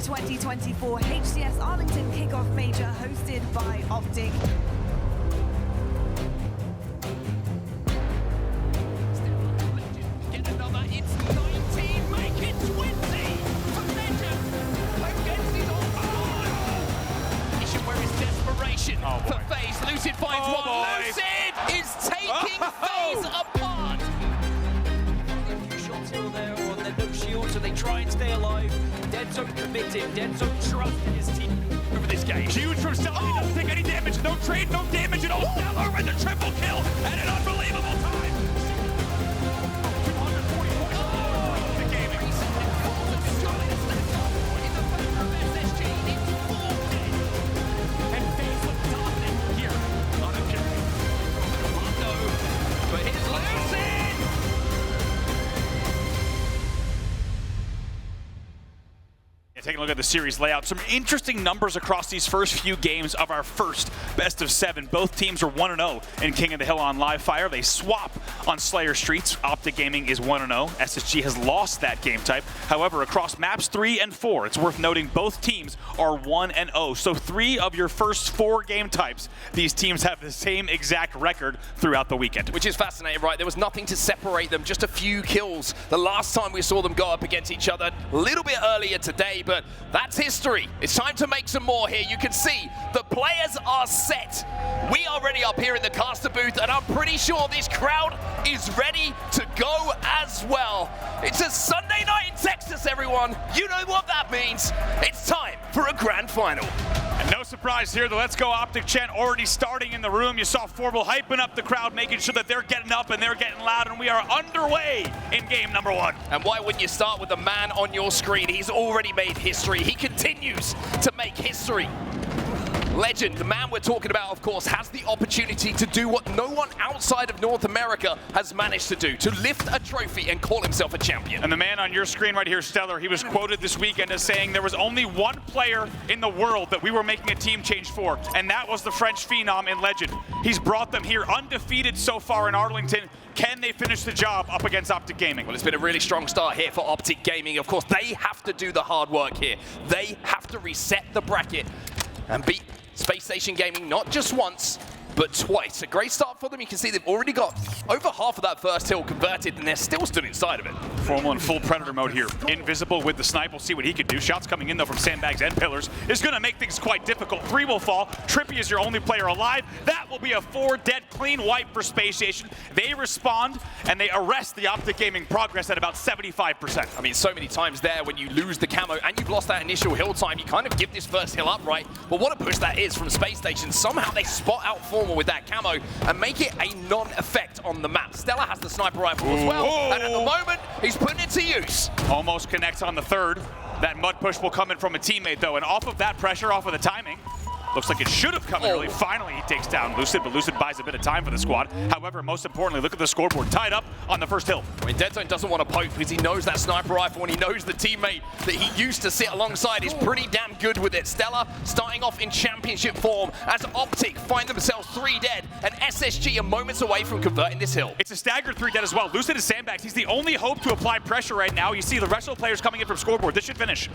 2024 HCS Arlington Kickoff Major hosted by OpTic. Get another, it's 19, make it 20 for Legend against his own. Issue where is desperation for FaZe. Lucid finds one. Lucid is taking FaZe apart. A few shots still there on their no shield, so they try and stay alive. Dead Zone committed, Dead Zone trusted his team over this game. Huge from Stella, he doesn't take any damage, no trade, no damage at all. Stella and the triple kill at an unbelievable time. 240 points for OpTic Gaming. In the favor of SSG, it's 4 dead. And FaZe look dominant here on Empyrean. Commando, but here's Lucid! Taking a look at the series layout, some interesting numbers across these first few games of our first best of 7. Both teams are 1-0 in King of the Hill on live fire. They swap on Slayer Streets. OpTic Gaming is 1-0. SSG has lost that game type. However, across maps 3 and 4, it's worth noting both teams are 1-0. So 3 of your first 4 game types, these teams have the same exact record throughout the weekend. Which is fascinating, right? There was nothing to separate them, just a few kills. The last time we saw them go up against each other, a little bit earlier today, but that's history. It's time to make some more here. You can see the players are set. We are ready up here in the caster booth, and I'm pretty sure this crowd is ready to go as well. It's a Sunday night in Texas, everyone. You know what that means. It's time for a grand final. And no surprise here, the Let's Go OpTic chant already starting in the room. You saw Formal hyping up the crowd, making sure that they're getting up and they're getting loud, and we are underway in game number 1. And why wouldn't you start with the man on your screen? He's already made history. He continues to make history. Legend, the man we're talking about, of course, has the opportunity to do what no one outside of North America has managed to do, to lift a trophy and call himself a champion. And the man on your screen right here, Stellar, he was quoted this weekend as saying there was only one player in the world that we were making a team change for, and that was the French phenom in Legend. He's brought them here undefeated so far in Arlington. Can they finish the job up against OpTic Gaming? Well, it's been a really strong start here for OpTic Gaming. Of course, they have to do the hard work here. They have to reset the bracket and beat Spacestation Gaming not just once, but twice. A great start for them. You can see they've already got over half of that first hill converted, and they're still stood inside of it. Formal in full Predator mode here. Invisible with the snipe. We'll see what he can do. Shots coming in, though, from sandbags and pillars is going to make things quite difficult. 3 will fall. Trippy is your only player alive. That will be a 4 dead clean wipe for Spacestation. They respond, and they arrest the OpTic Gaming progress at about 75%. I mean, so many times there when you lose the camo and you've lost that initial hill time, you kind of give this first hill up, right? But what a push that is from Spacestation. Somehow they spot out Formal with that camo and make it a non-effect on the map. Stella has the sniper rifle as well, and at the moment, he's putting it to use. Almost connects on the 3rd. That mud push will come in from a teammate, though, and off of that pressure, off of the timing, looks like it should have come in early. Finally, he takes down Lucid, but Lucid buys a bit of time for the squad. However, most importantly, look at the scoreboard tied up on the first hill. I mean, Dead Zone doesn't want to poke because he knows that sniper rifle and he knows the teammate that he used to sit alongside is pretty damn good with it. Stella starting off in championship form as OpTic find themselves 3 dead, and SSG are moments away from converting this hill. It's a staggered 3 dead as well. Lucid is sandbags. He's the only hope to apply pressure right now. You see the rest of the players coming in from scoreboard. This should finish.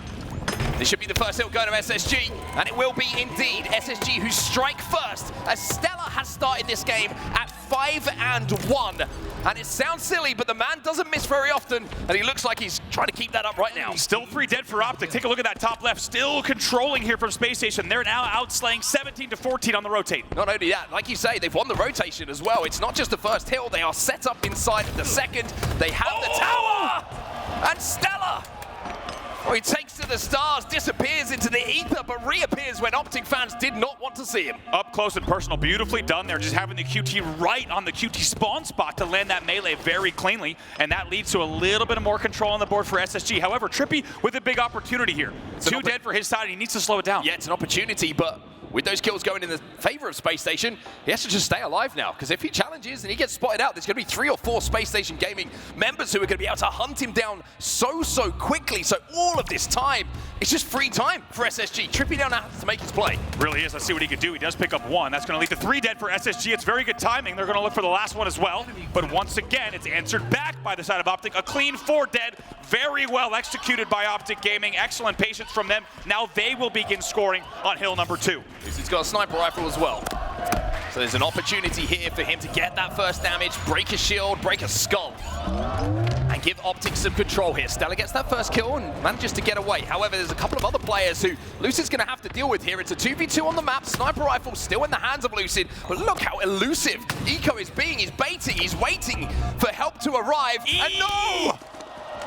This should be the first hill going to SSG, and it will be indeed SSG who strike first, as Stella has started this game at 5-1. And it sounds silly, but the man doesn't miss very often, and he looks like he's trying to keep that up right now. Still 3 dead for OpTic. Take a look at that top left. Still controlling here from Spacestation. They're now outslaying 17-14 on the rotate. Not only that, like you say, they've won the rotation as well. It's not just the first hill. They are set up inside of the second. They have the tower, and Stella, he takes to the stars, disappears into the ether, but reappears when OpTic fans did not want to see him. Up close and personal, beautifully done there. Just having the QT right on the QT spawn spot to land that melee very cleanly, and that leads to a little bit of more control on the board for SSG. However, Trippy with a big opportunity here. 2 dead for his side, and he needs to slow it down. Yeah, it's an opportunity, but with those kills going in the favor of Spacestation, he has to just stay alive now, because if he challenges and he gets spotted out, there's going to be 3 or 4 Spacestation Gaming members who are going to be able to hunt him down so quickly. So all of this time, it's just free time for SSG. Trippy now has to make his play. Really is. Let's see what he can do. He does pick up 1. That's going to lead to 3 dead for SSG. It's very good timing. They're going to look for the last one as well. But once again, it's answered back by the side of OpTic. A clean 4 dead. Very well executed by OpTic Gaming. Excellent patience from them. Now they will begin scoring on hill number 2. He's got a sniper rifle as well. So there's an opportunity here for him to get that first damage, break a shield, break a skull, and give OpTic some control here. Stella gets that first kill and manages to get away. However, there's a couple of other players who Lucid's going to have to deal with here. It's a 2v2 on the map. Sniper rifle still in the hands of Lucid, but look how elusive Eco is being. He's baiting, he's waiting for help to arrive, and no!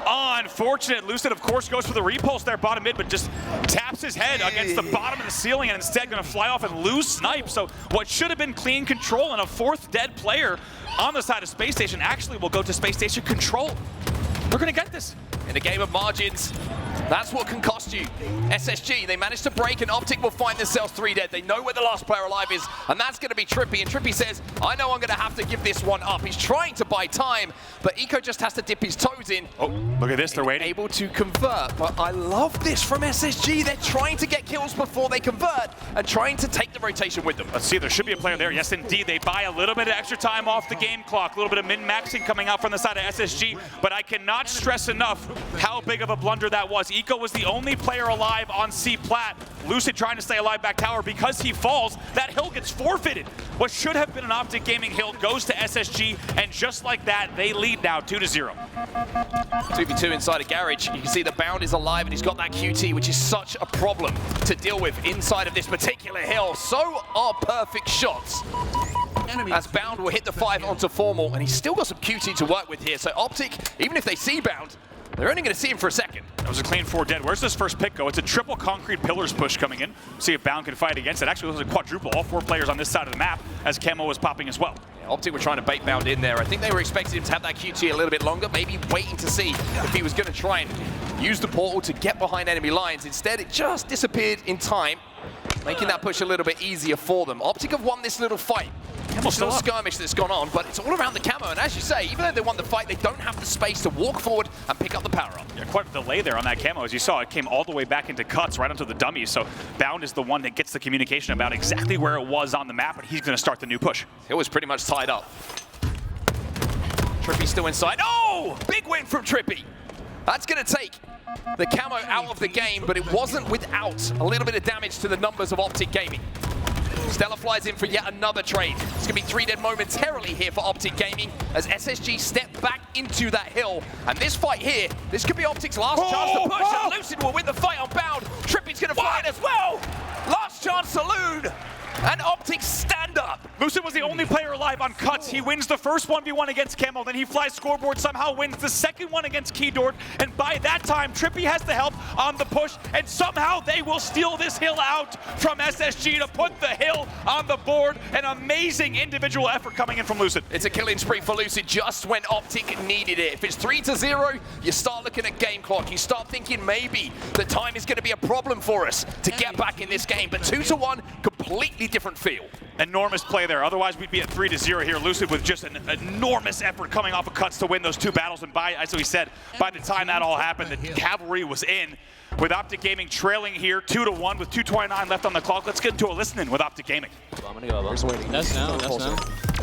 Unfortunate. Lucid, of course, goes for the repulse there, bottom mid, but just taps his head against the bottom of the ceiling and instead going to fly off and lose snipe. So what should have been clean control and a 4th dead player on the side of Spacestation actually will go to Spacestation control. We're going to get this. In a game of margins, that's what can cost you. SSG, they managed to break, and OpTic will find themselves 3 dead. They know where the last player alive is, and that's going to be Trippy. And Trippy says, I know I'm going to have to give this one up. He's trying to buy time, but Eco just has to dip his toes in. Oh, look at this, they're waiting. Able to convert, but I love this from SSG. They're trying to get kills before they convert and trying to take the rotation with them. Let's see, there should be a player there. Yes, indeed. They buy a little bit of extra time off the game clock, a little bit of min-maxing coming out from the side of SSG, but I cannot stress enough how big of a blunder that was. Eco was the only player alive on C plat. Lucid trying to stay alive back tower. Because he falls, that hill gets forfeited. What should have been an OpTic Gaming hill goes to SSG, and just like that, they lead now 2-0. 2v2 inside a garage. You can see the Bound is alive, and he's got that QT, which is such a problem to deal with inside of this particular hill. So are perfect shots. As Bound will hit the 5 onto Formal, and he's still got some QT to work with here. So OpTic, even if they see Bound, they're only going to see him for a second. That was a clean 4 dead. Where's this first pick go? It's a triple concrete pillars push coming in. See if Bound can fight against it. Actually, it was a quadruple. All 4 players on this side of the map as Camo was popping as well. Yeah, OpTic were trying to bait Bound in there. I think they were expecting him to have that QT a little bit longer, maybe waiting to see if he was going to try and use the portal to get behind enemy lines. Instead, it just disappeared in time, making that push a little bit easier for them. OpTic have won this little fight. It's not a skirmish that's gone on, but it's all around the camo, and as you say, even though they won the fight, they don't have the space to walk forward and pick up the power up. Yeah, quite a delay there on that camo. As you saw, it came all the way back into cuts right onto the dummies, so Bound is the one that gets the communication about exactly where it was on the map, and he's going to start the new push. It was pretty much tied up. Trippy still inside. Oh! Big win from Trippy. That's going to take the camo out of the game, but it wasn't without a little bit of damage to the numbers of OpTic Gaming. Stella flies in for yet another trade. It's going to be 3 dead momentarily here for OpTic Gaming as SSG step back into that hill. And this fight here, this could be OpTic's last chance to push. And Lucid will win the fight on Bound. Trippy's going to fly in as well. Last chance saloon. And OpTic stand up. Lucid was the only player alive on cuts. He wins the first 1v1 against Camo, then he flies scoreboard, somehow wins the second one against Keydort, and by that time, Trippy has the help on the push, and somehow they will steal this hill out from SSG to put the hill on the board. An amazing individual effort coming in from Lucid. It's a killing spree for Lucid just when OpTic needed it. If it's 3-0, you start looking at game clock. You start thinking maybe the time is going to be a problem for us to get back in this game, but 2-1, completely different feel. Enormous play there. Otherwise, we'd be at 3-0 here. Lucid with just an enormous effort coming off of cuts to win those 2 battles. And as we said, by the time that all happened, the cavalry was in. With OpTic Gaming trailing here 2-1 with 2:29 left on the clock. Let's get into a listening with OpTic Gaming. I'm gonna go above. That's now.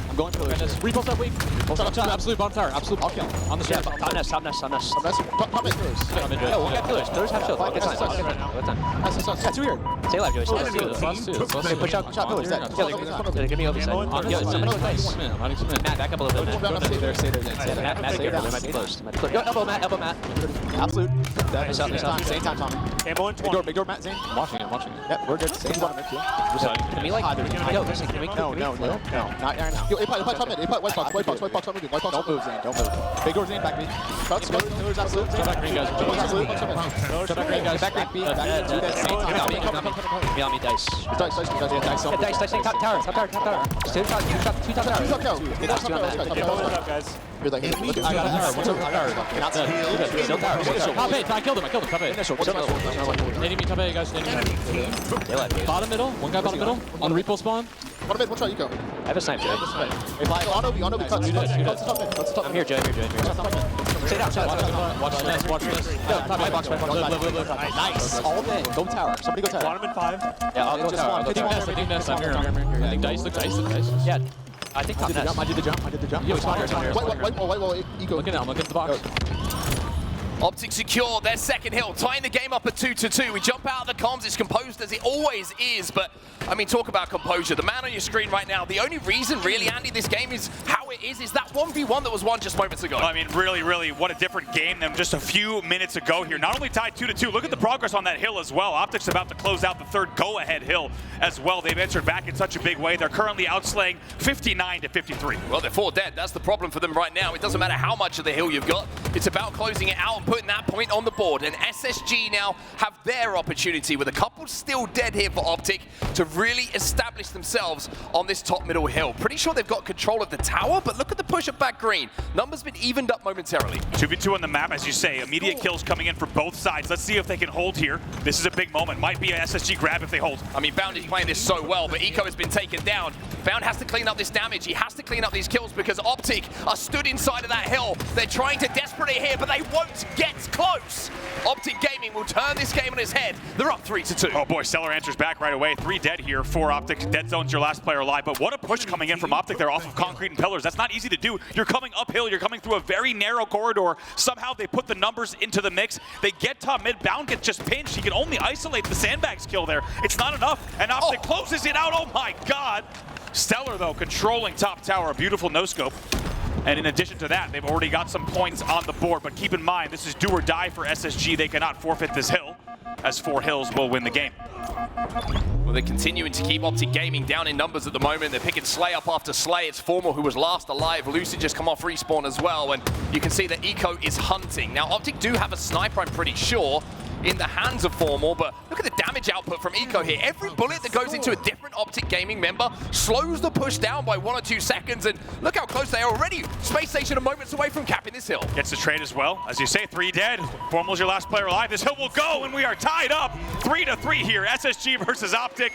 I'm going for the repulse that weak. Absolute bottom tower. Absolute bottom kill. On the stairs. Top nest. Top mid. Top mid. Yeah, one got pillars. Pillars have shield. Good time. That's weird. Stay alive, Joey. Let's do push out pillars. Yeah, give me over side. Yo, somebody nice. I'm running some in. Matt, back up a little bit. Stay there. Matt, stay there. They might be close. Yo, elbow Matt. Absolute. Same time, Tommy. Ambo in 20. Big door, Matt, Zane. I'm watching it. Yep, we're good. Same bottom mid too. Can we like... Yo, listen, can we... No. Not right now. top mid. White box, not moving. White box. Don't move, Zane. Don't move. Big door, Zane. Back me. Cuts. Pillars absolute. Step back green, guys. Step back green, guys. Back green. Be on me, Dice. Dice. Top tower. Two top towers. Guys. You're like, I got a tower. What's up? Top 8. I killed him. Top 8. Nading me top 8, guys. Bottom middle. One guy bottom middle. On repo spawn. One mid, one shot, Eco. I have a snipe, Jay. On OB, cuts. I'm here, Jay. Stay down. Watch this. Top box. Nice. All day. Go tower. Somebody go tower. Bottom in 5. Yeah, I'll go tower. I think Nest. I'm here. I think Dice. Look, Dice. Yeah. I think top Nest. I did the jump. Yo, spawn here. White, Eco. Look at the box. OpTic secure their second hill, tying the game up at 2-2. We jump out of the comms, it's composed as it always is, but I mean, talk about composure. The man on your screen right now, the only reason really, Andy, this game is how it is that 1v1 that was won just moments ago. I mean, really, what a different game than just a few minutes ago here. Not only tied 2-2, look at the progress on that hill as well. OpTic's about to close out the third go-ahead hill as well. They've entered back in such a big way. They're currently outslaying 59-53. Well, they're 4 dead. That's the problem for them right now. It doesn't matter how much of the hill you've got. It's about closing it out and putting that point on the board. And SSG now have their opportunity with a couple still dead here for OpTic to really establish themselves on this top middle hill. Pretty sure they've got control of the tower, but look at the push up back green. Numbers been evened up momentarily. 2v2 on the map, as you say. Immediate kills coming in for both sides. Let's see if they can hold here. This is a big moment. Might be an SSG grab if they hold. I mean, Bound is playing this so well, but Eco has been taken down. Bound has to clean up this damage. He has to clean up these kills because OpTic are stood inside of that hill. They're trying to desperately here, but they won't get close. OpTic Gaming will turn this game on its head. They're up 3-2. Oh boy, Stellar answers back right away. 3 dead here for OpTic. Dead zone's your last player alive, but what a push coming in from OpTic there off of concrete and pillars. That's not easy to do. You're coming uphill, you're coming through a very narrow corridor. Somehow they put the numbers into the mix. They get top mid. Bound gets just pinched. He can only isolate the sandbags kill there. It's not enough, and OpTic closes it out. Oh my god. Stellar though, controlling top tower. A beautiful no-scope. And in addition to that, they've already got some points on the board. But keep in mind, this is do or die for SSG. They cannot forfeit this hill, as 4 hills will win the game. Well, they're continuing to keep OpTic Gaming down in numbers at the moment. They're picking Slay up after Slay. It's Formal who was last alive. Lucid just come off respawn as well. And you can see that Eco is hunting. Now, OpTic do have a sniper, I'm pretty sure, in the hands of Formal, but look at the damage output from Eco here. Every bullet that goes into a different OpTic Gaming member slows the push down by 1 or 2 seconds, and look how close they are already. Spacestation are moments away from capping this hill. Gets the trade as well. As you say, 3 dead. Formal's your last player alive. This hill will go, and we are tied up 3-3 here. SSG versus OpTic,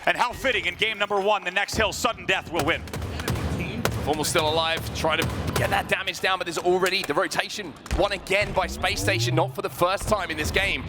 and how fitting in game number 1, the next hill, sudden death will win. Formal still alive, trying to get that damage down, but there's already the rotation won again by Spacestation, not for the first time in this game.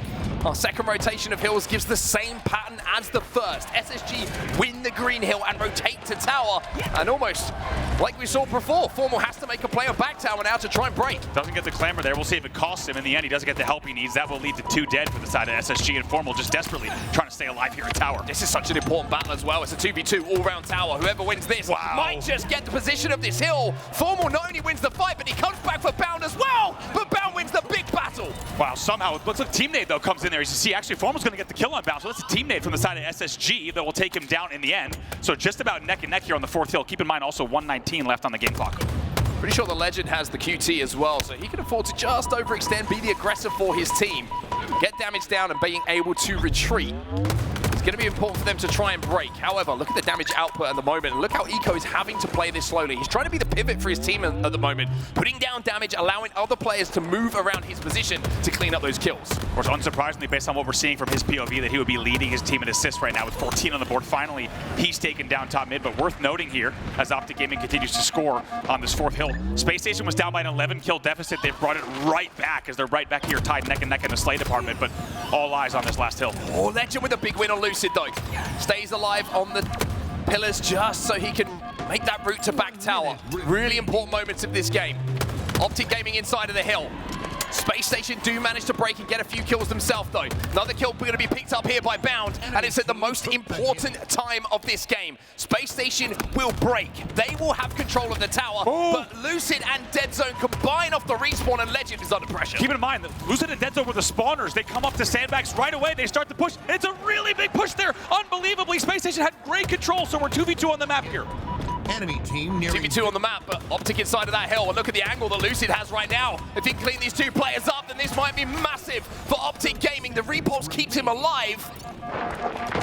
Our second rotation of hills gives the same pattern as the first. SSG win the green hill and rotate to tower, and almost like we saw before, Formal has to make a play of back tower now to try and break. Doesn't get the clamor there. We'll see if it costs him. In the end, he doesn't get the help he needs. That will lead to 2 dead for the side of SSG, and Formal just desperately trying to stay alive here in tower. This is such an important battle as well. It's a 2v2 all-round tower. Whoever wins this might just get the position of this hill. Formal not only wins the fight, but he comes back for Bound as well. But Bound wins the big battle. Wow, somehow it looks like Team Nade though comes in there. As you see, actually Formal's going to get the kill on Bound. So that's a Team Nade from the side of SSG that will take him down in the end. So just about neck and neck here on the 4th hill. Keep in mind also 119 left on the game clock. Pretty sure the Legend has the QT as well, so he can afford to just overextend, be the aggressor for his team, get damage down and being able to retreat. It's going to be important for them to try and break. However, look at the damage output at the moment. Look how Eco is having to play this slowly. He's trying to be the pivot for his team at the moment, putting down damage, allowing other players to move around his position to clean up those kills. Of course, unsurprisingly, based on what we're seeing from his POV, that he would be leading his team in assists right now with 14 on the board. Finally, he's taken down top mid, but worth noting here, as OpTic Gaming continues to score on this 4th hill. Spacestation was down by an 11-kill deficit. They've brought it right back, as they're right back here tied neck and neck in the Slay department, but all eyes on this last hill. Oh, Legend with a big win on Lucid, though. Stays alive on the pillars just so he can make that route to back tower. Really important moments of this game. OpTic Gaming inside of the hill. Spacestation do manage to break and get a few kills themselves, though. Another kill going to be picked up here by Bound, and it's at the most important time of this game. Spacestation will break. They will have control of the tower, but Lucid and Dead Zone combine off the respawn, and Legend is under pressure. Keep in mind that Lucid and Dead Zone were the spawners. They come up to sandbags right away. They start to push, and it's a really big push there. Unbelievably, Spacestation had great control, so we're 2v2 on the map here. Enemy team nearing 2v2 on the map, but OpTic inside of that hill. And look at the angle that Lucid has right now. If he can clean these two players up, then this might be massive for OpTic Gaming. The repulse keeps him alive.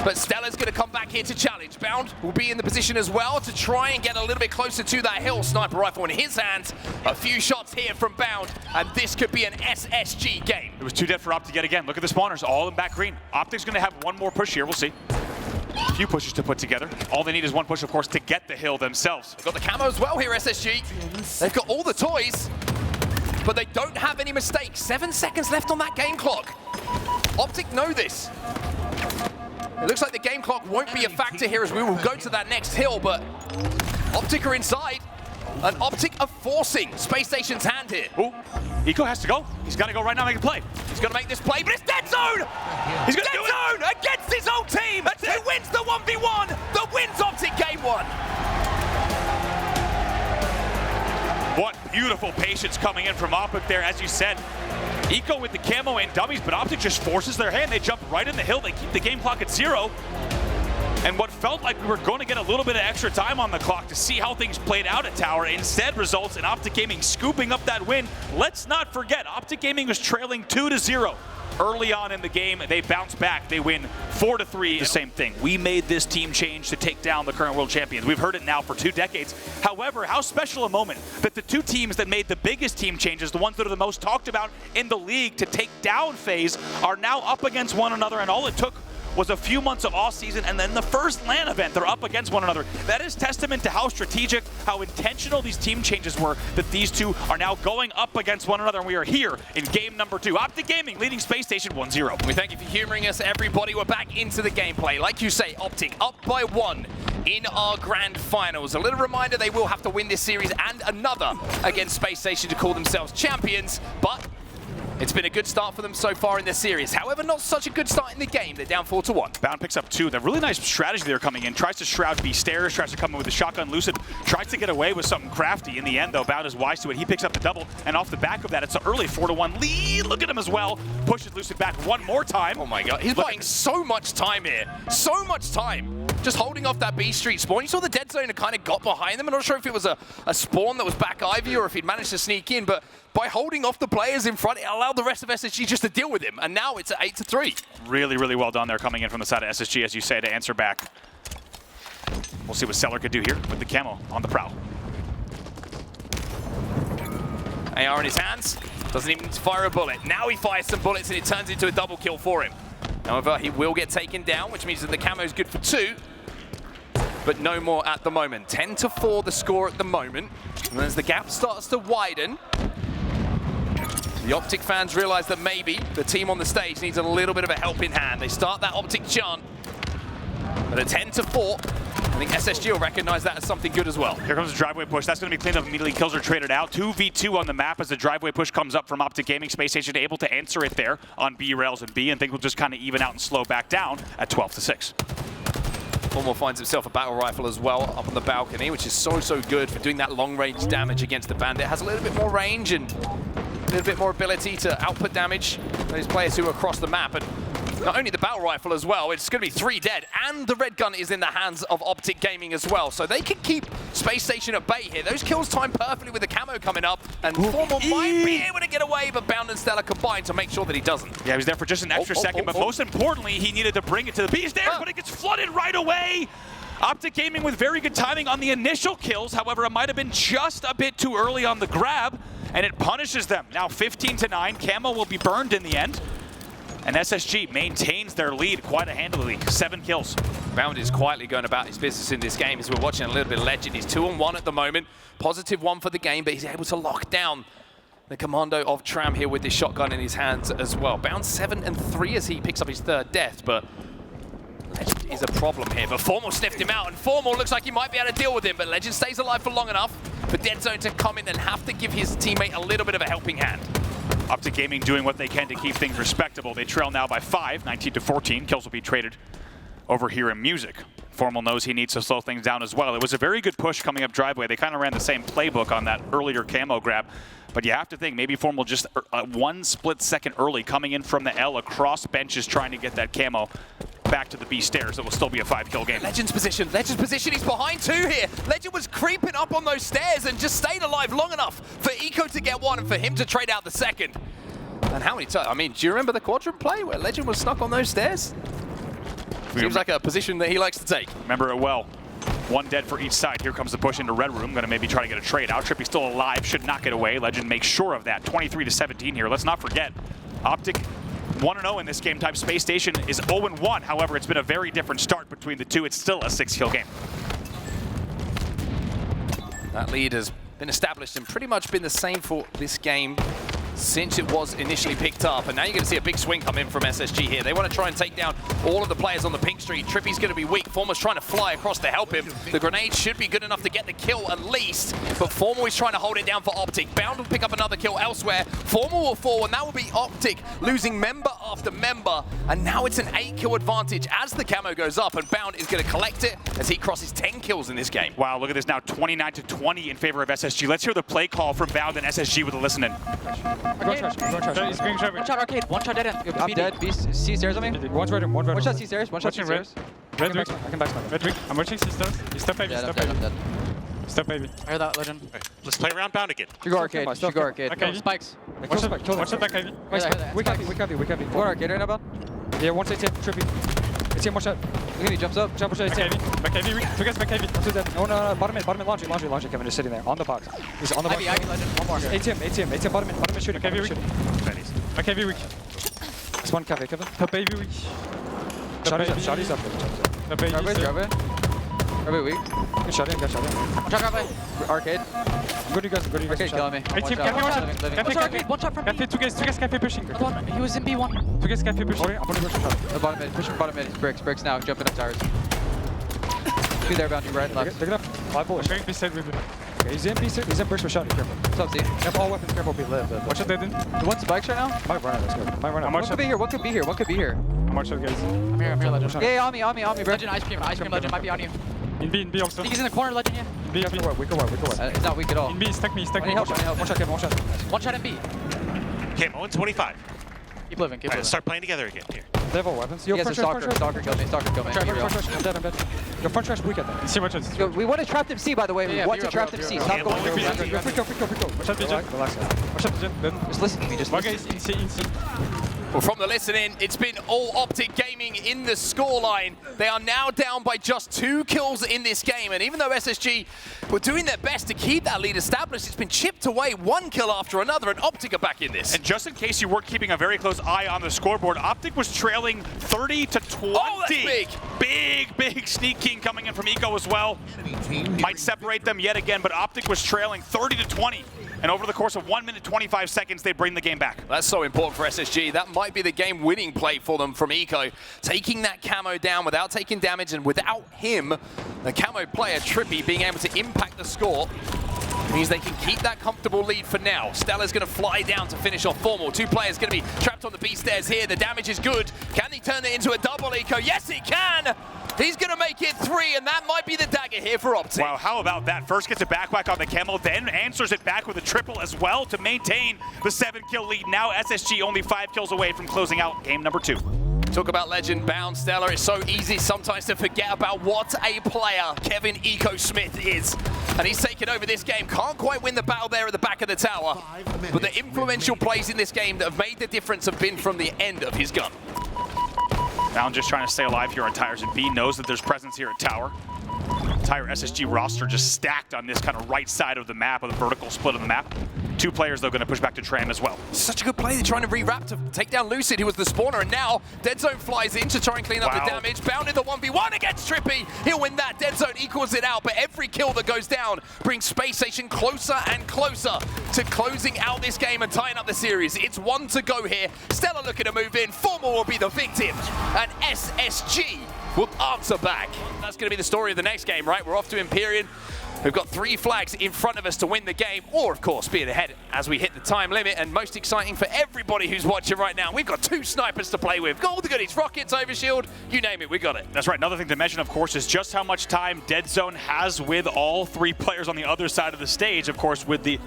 But Stella's going to come back here to challenge. Bound will be in the position as well to try and get a little bit closer to that hill. Sniper rifle in his hands. A few shots here from Bound, and this could be an SSG game. It was too dead for OpTic yet again. Look at the spawners, all in back green. OpTic's going to have one more push here. We'll see. A few pushes to put together. All they need is one push, of course, to get the hill themselves. They've got the camo as well here, SSG. They've got all the toys, but they don't have any mistakes. 7 seconds left on that game clock. OpTic know this. It looks like the game clock won't be a factor here as we will go to that next hill, but OpTic are inside, and OpTic are forcing Spacestation's hand here. Ooh, Eco has to go. He's got to go right now and make a play. He's going to make this play, but it's dead zone! He's going to Dead do it! zone against his own team! Who wins the 1v1? The wins OpTic game 1! What beautiful patience coming in from OpTic there, as you said. Eco with the camo and dummies, but OpTic just forces their hand. They jump right in the hill. They keep the game clock at 0. And what felt like we were going to get a little bit of extra time on the clock to see how things played out at Tower instead results in OpTic Gaming scooping up that win. Let's not forget, OpTic Gaming was trailing 2-0. Early on in the game, they bounce back. They win 4-3. The same thing. We made this team change to take down the current world champions. We've heard it now for 2 decades. However, how special a moment that the 2 teams that made the biggest team changes, the ones that are the most talked about in the league to take down FaZe, are now up against one another, and all it took was a few months of off season, and then the first LAN event, they're up against one another. That is testament to how strategic, how intentional these team changes were, that these two are now going up against one another, and we are here in game number 2. OpTic Gaming leading Spacestation 1-0. We thank you for humoring us, everybody. We're back into the gameplay. Like you say, OpTic up by 1 in our grand finals. A little reminder, they will have to win this series and another against Spacestation to call themselves champions, but it's been a good start for them so far in this series. However, not such a good start in the game. They're down 4-1. Bound picks up 2. The really nice strategy they're coming in. Tries to shroud B stairs, tries to come in with the shotgun. Lucid tries to get away with something crafty. In the end, though, Bound is wise to it. He picks up the double, and off the back of that, it's an early 4-1 lead. Look at him as well. Pushes Lucid back one more time. Oh my god, he's buying so much time here. So much time. Just holding off that B Street spawn. You saw the dead zone and kind of got behind them. I'm not sure if it was a spawn that was back Ivy or if he'd managed to sneak in, but by holding off the players in front, it allowed the rest of SSG just to deal with him. And now it's at 8-3. Really, really well done there coming in from the side of SSG, as you say, to answer back. We'll see what Seller could do here with the camo on the prowl. AR in his hands. Doesn't even fire a bullet. Now he fires some bullets and it turns into a double kill for him. However, he will get taken down, which means that the camo is good for 2. But no more at the moment. 10-4 the score at the moment. And as the gap starts to widen, the OpTic fans realize that maybe the team on the stage needs a little bit of a helping hand. They start that OpTic chant, but at 10-4, I think SSG will recognize that as something good as well. Here comes the driveway push. That's going to be cleaned up immediately. Kills are traded out. 2v2 on the map as the driveway push comes up from OpTic Gaming. Spacestation able to answer it there on B rails and B, and things will just kind of even out and slow back down at 12-6. Formal finds himself a battle rifle as well up on the balcony, which is so good for doing that long-range damage against the bandit. Has a little bit more range and a little bit more ability to output damage those players who are across the map. And not only the battle rifle as well, it's going to be 3 dead, and the red gun is in the hands of OpTic Gaming as well. So they can keep Spacestation at bay here. Those kills time perfectly with the camo coming up, and Formal might be able to get away, but Bound and Stella combine to make sure that he doesn't. Yeah, he was there for just an extra second, but most importantly, he needed to bring it to the beast there, but it gets flooded right away. OpTic Gaming with very good timing on the initial kills. However, it might have been just a bit too early on the grab, and it punishes them. Now 15-9, camo will be burned in the end. And SSG maintains their lead quite handily. 7 kills. Bound is quietly going about his business in this game as we're watching a little bit of Legend. He's 2-1 at the moment. +1 for the game, but he's able to lock down the commando of Tram here with this shotgun in his hands as well. Bound 7-3 as he picks up his 3rd death, but Legend is a problem here. But Formal sniffed him out, and Formal looks like he might be able to deal with him, but Legend stays alive for long enough for Dead Zone to come in and have to give his teammate a little bit of a helping hand. OpTic Gaming doing what they can to keep things respectable. They trail now by 5, 19-14. Kills will be traded over here in Music. Formal knows he needs to slow things down as well. It was a very good push coming up driveway. They kind of ran the same playbook on that earlier camo grab. But you have to think maybe Formal just 1 split second early coming in from the L across benches trying to get that camo. back to the B stairs. It will still be a 5-kill game. Legend's position, he's behind 2 here. Legend was creeping up on those stairs and just stayed alive long enough for Eco to get 1 and for him to trade out the 2nd. And how many times, I mean, do you remember the quadrant play where Legend was stuck on those stairs? Seems like a position that he likes to take. Remember it well. 1 dead for each side. Here comes the push into Red Room. Gonna maybe try to get a trade out. Trippy still alive, should not get away. Legend makes sure of that. 23-17 here. Let's not forget, OpTic 1-0 in this game type. Spacestation is 0-1. However, it's been a very different start between the two. It's still a 6-kill game. That lead has been established and pretty much been the same for this game since it was initially picked up. And now you're going to see a big swing come in from SSG here. They want to try and take down all of the players on the pink street. Trippy's going to be weak. Former's trying to fly across to help him. The grenade should be good enough to get the kill at least, but Former is trying to hold it down for OpTic. Bound will pick up another kill elsewhere. Former will fall, and that will be OpTic losing member after member. And now it's an 8-kill advantage as the camo goes up, and Bound is going to collect it as he crosses 10 kills in this game. Wow, look at this now, 29-20 in favor of SSG. Let's hear the play call from Bound and SSG with a listen in. Watch out, arcade. One shot dead end. I'm dead. B, C stairs on me. One's right, one right. One shot C stairs. One shot C stairs. Red Wick. I can backstab. Red Wick. I'm watching sisters. You stop baby, stop baby. Stop baby. I heard that, Legend. Right, let's play around Bound again. Should go arcade. Should go arcade. Okay. Spikes. Watch it back heavy. We can be. Go arcade right now, Bound. Yeah, one side tip, trippy. It's him, one shot. Look at he jumps up. Jump, back heavy. Back heavy, two guys back heavy. No, bottom mid, laundry, Kevin is sitting there, on the box. He's on the box. Ivy, Legend, one more. ATM, bottom mid shooting. Back heavy weak. Back heavy weak. It's one cafe, Kevin. Top baby weak. Shotty's up. Top baby. Grab weak. Good shot in. Arcade. Good you guys. Arcade killing me. ATM, cafe, one shot. Cafe. One shot from me. Cafe, two guys cafe pushing. He was in B1. Two guys cafe pushing. I'm gonna go shot. The bottom mid. Pushing bottom mid. Bricks now. Jumping up towers. 2 there, Bound. You right and left. Look it up. 5 bullets. Be safe with him. Okay, he's in B6. He's in bricks for shot. Careful. What's up, Z? Careful, all weapons. Careful, be lit. Watch it, dead in. One spikes right now? Might run out. Let's go. Might run out. One could be here. One could be here. I'm watching guys. I'm here, Legend. Yeah, on me, bro. Legend, ice cream, Legend might be on you. In B also. I think he's in the corner, Legend, yeah. B. We can work. It's not weak at all. In B, stack me. One shot, Kevin, one shot. One shot in B. Okay, 125. Keep living, All right, let's start playing together again here. They have all weapons. He has a stalker killed me. I'm dead. Your front trash weak at that. See what it is. We want to trap them C, by the way. We want to trap them C. Stop going Free go. Watch out, Bijan. Relax. Watch out, Bijan. Just listen to me. One guy is in C. Well, from the listen-in, it's been all OpTic Gaming in the scoreline. They are now down by just 2 kills in this game, and even though SSG were doing their best to keep that lead established, it's been chipped away 1 kill after another, and OpTic are back in this. And just in case you weren't keeping a very close eye on the scoreboard, OpTic was trailing 30-20. Oh, that's big. Big sneak king coming in from Eco as well. Might separate them yet again, but OpTic was trailing 30-20. And over the course of 1 minute 25 seconds, they bring the game back. That's so important for SSG. That might be the game-winning play for them from Eco. Taking that camo down without taking damage, and without him, the camo player, Trippy, being able to impact the score, means they can keep that comfortable lead for now. Stella's going to fly down to finish off Formal. 2 players going to be trapped on the B stairs here. The damage is good. Can he turn it into a double, Eco? Yes, he can! He's going to make it 3, and that might be the dagger here for OpTic. Wow, how about that? First gets a backpack on the Camel, then answers it back with a triple as well to maintain the 7-kill lead. Now SSG only 5 kills away from closing out game number 2. Talk about Legend, Bound, Stella. It's so easy sometimes to forget about what a player Kevin Eco Smith is. And he's taken over this game. Can't quite win the battle there at the back of the tower. But the influential plays in this game that have made the difference have been from the end of his gun. Bound just trying to stay alive here on tires, and B knows that there's presence here at tower. Entire SSG roster just stacked on this kind of right side of the map, or the vertical split of the map. 2 players, though, going to push back to Tram as well. Such a good play. They're trying to rewrap to take down Lucid, who was the spawner, and now Dead Zone flies in to try and clean up the damage. Bound in the 1v1 against Trippy. He'll win that. Dead Zone equals it out, but every kill that goes down brings Spacestation closer and closer to closing out this game and tying up the series. It's 1 to go here. Stella looking to move in. Formal will be the victim, and SSG will answer back. That's going to be the story of the next game, right? We're off to Empyrean. We've got 3 flags in front of us to win the game, or of course be it ahead as we hit the time limit. And most exciting for everybody who's watching right now, we've got 2 snipers to play with. Got all the goodies, rockets, overshield, you name it, we got it. That's right. Another thing to mention, of course, is just how much time Dead Zone has with all 3 players on the other side of the stage. Of course, with the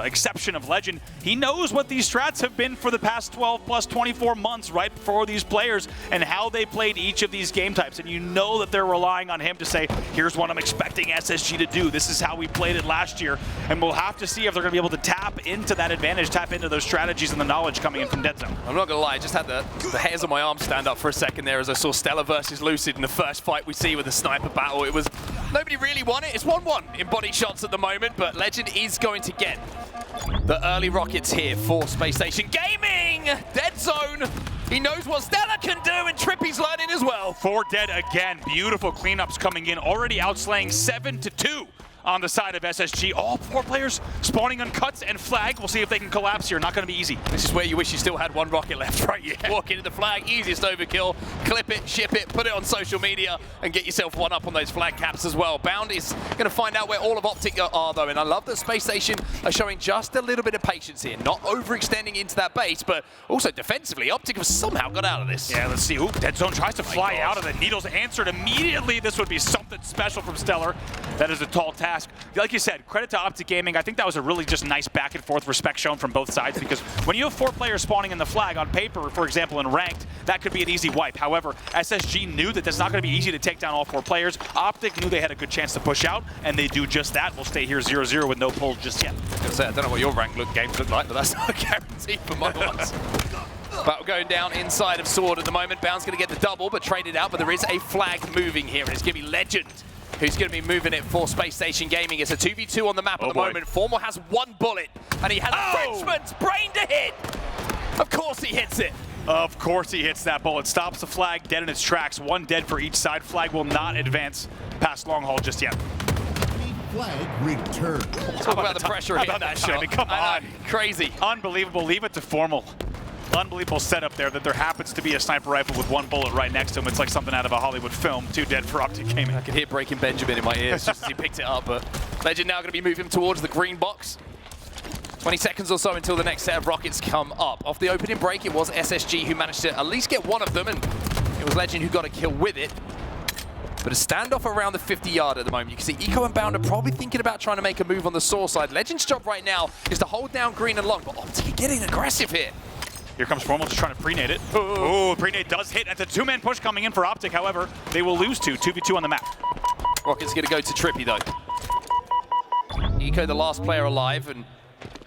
exception of Legend, he knows what these strats have been for the past 12 plus 24 months, right, for these players and how they played each of these game types. And you know that they're relying on him to say, here's what I'm expecting SSG to do. This is how we played it last year. And we'll have to see if they're going to be able to tap into that advantage, tap into those strategies and the knowledge coming in from Dead Zone. I'm not going to lie, I just had the hairs on my arm stand up for a second there as I saw Stellar versus Lucid in the first fight we see with the sniper battle. It was, nobody really won it. It's 1-1 in body shots at the moment, but Legend is going to get the early rockets here for Spacestation Gaming. Dead Zone, he knows what Stellar can do, and Trippy's learning as well. 4 dead again. Beautiful cleanups coming in, already outslaying 7-2 on the side of SSG. All 4 players spawning on cuts and flag. We'll see if they can collapse here. Not going to be easy. This is where you wish you still had 1 rocket left, right? Yeah. Walk into the flag, easiest overkill, clip it, ship it, put it on social media, and get yourself 1 up on those flag caps as well. Bound is going to find out where all of OpTic are, though, and I love that Spacestation are showing just a little bit of patience here, not overextending into that base, but also defensively, OpTic have somehow got out of this. Yeah, let's see. Ooh, Dead Zone tries to fly out of it. Needles answered immediately. This would be something special from Stellar. That is a tall task. Like you said, credit to OpTic Gaming. I think that was a really just nice back and forth respect shown from both sides, because when you have 4 players spawning in the flag on paper, for example, in ranked, that could be an easy wipe. However, SSG knew that that's not going to be easy to take down all 4 players. OpTic knew they had a good chance to push out, and they do just that. We'll stay here 0-0 with no pulls just yet. I was gonna say, I don't know what your rank games look like, but that's not a guarantee for my ones. Battle going down inside of Sword at the moment. Bound's going to get the double, but traded out, but there is a flag moving here, and it's going to be Legend who's going to be moving it for Spacestation Gaming. It's a 2v2 on the map at the moment. Formal has 1 bullet, and he has a Frenchman's brain to hit. Of course he hits it. Of course he hits that bullet. Stops the flag dead in its tracks. 1 dead for each side. Flag will not advance past long haul just yet. Flag return. Talk about the pressure hitting that shot. Come on. Crazy. Unbelievable. Leave it to Formal. Unbelievable setup there that there happens to be a sniper rifle with 1 bullet right next to him. It's like something out of a Hollywood film. 2 dead for OpTic Gaming. I could hear Breaking Benjamin in my ears just as he picked it up, but Legend now going to be moving towards the green box. 20 seconds or so until the next set of rockets come up. Off the opening break, it was SSG who managed to at least get 1 of them, and it was Legend who got a kill with it. But a standoff around the 50-yard at the moment. You can see Eco and Bound are probably thinking about trying to make a move on the Source side. Legend's job right now is to hold down green and long, but OpTic getting aggressive here. Here comes Formal just trying to pre-nade it. Oh, pre-nade does hit. That's a 2-man push coming in for OpTic. However, they will lose 2v2 on the map. Rocket's going to go to Trippy, though. Eco, the last player alive, and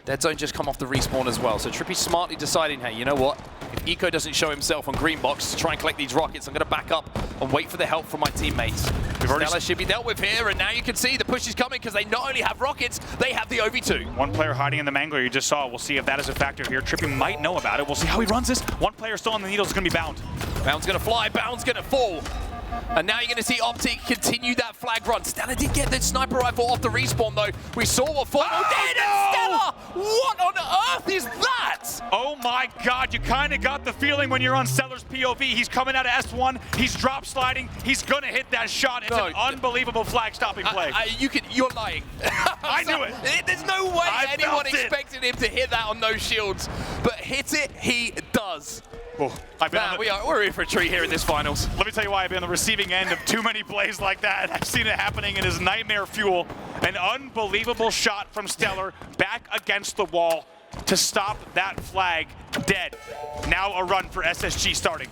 Dead Zone just come off the respawn as well. So Trippy smartly deciding, hey, you know what? If Eco doesn't show himself on green box to try and collect these rockets, I'm going to back up and wait for the help from my teammates. Stellar should be dealt with here, and now you can see the push is coming because they not only have rockets, they have the OV2. 1 player hiding in the mangler you just saw. We'll see if that is a factor here. Trippy might know about it. We'll see how he runs this. 1 player still on the needles is going to be Bound. Bound's going to fly, Bound's going to fall. And now you're going to see OpTic continue that flag run. Stellar did get the sniper rifle off the respawn, though. We saw what Formal did, and Stellar! What on earth is that? Oh my god, you kind of got the feeling when you're on Stellar's POV. He's coming out of S1, he's drop sliding, he's going to hit that shot. It's an unbelievable flag-stopping play. You're lying. I knew it. There's no way anyone expected him to hit that on no shields. But hit it, he does. Oh, we're in for a treat here in this finals. Let me tell you why I've been on the receiving end of too many plays like that. I've seen it happening in his nightmare fuel. An unbelievable shot from Stellar back against the wall to stop that flag dead. Now a run for SSG starting.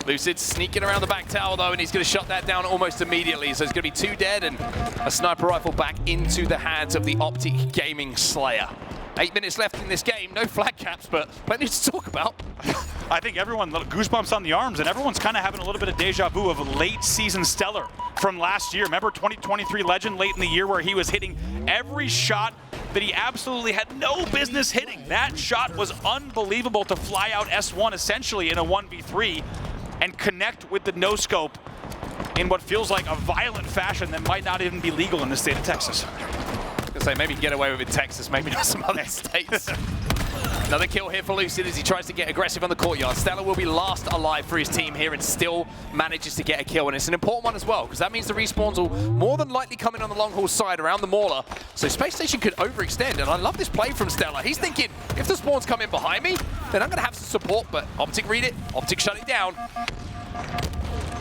Lucid sneaking around the back tower though, and he's going to shut that down almost immediately. So it's going to be 2 dead and a sniper rifle back into the hands of the OpTic Gaming Slayer. 8 minutes left in this game, no flag caps, but plenty to talk about. I think everyone, goosebumps on the arms, and everyone's kind of having a little bit of deja vu of late season Stellar from last year. Remember 2023 Legend late in the year where he was hitting every shot that he absolutely had no business hitting. That shot was unbelievable to fly out S1 essentially in a 1v3 and connect with the no-scope in what feels like a violent fashion that might not even be legal in the state of Texas. I was going to say, maybe get away with it in Texas, maybe not some other states. Another kill here for Lucid as he tries to get aggressive on the courtyard. Stellar will be last alive for his team here and still manages to get a kill. And it's an important one as well, because that means the respawns will more than likely come in on the long haul side around the Mauler. So Spacestation could overextend, and I love this play from Stellar. He's thinking, if the spawns come in behind me, then I'm going to have some support, but OpTic read it, OpTic shut it down.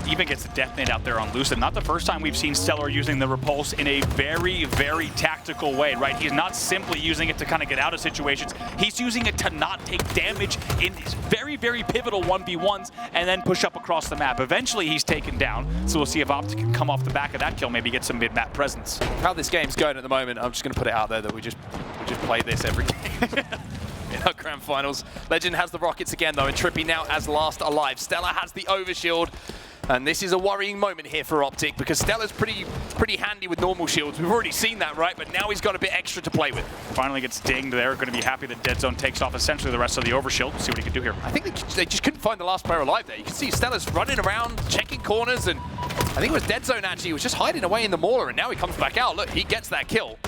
Even gets the detonate out there on Lucid. Not the first time we've seen Stellar using the repulse in a very, very tactical way, right? He's not simply using it to kind of get out of situations. He's using it to not take damage in these very, very pivotal 1v1s and then push up across the map. Eventually, he's taken down, so we'll see if OpTic can come off the back of that kill, maybe get some mid-map presence. How this game's going at the moment, I'm just going to put it out there that we just play this every game. In our grand finals. Legend has the rockets again though, and Trippy now as last alive. Stellar has the overshield, and this is a worrying moment here for OpTic because Stellar's pretty handy with normal shields. We've already seen that, right? But now he's got a bit extra to play with. Finally gets dinged there. Going to be happy that Dead Zone takes off essentially the rest of the overshield. See what he can do here. I think they just couldn't find the last player alive there. You can see Stellar's running around, checking corners, and I think it was Dead Zone actually. He was just hiding away in the Mauler, and now he comes back out. Look, he gets that kill.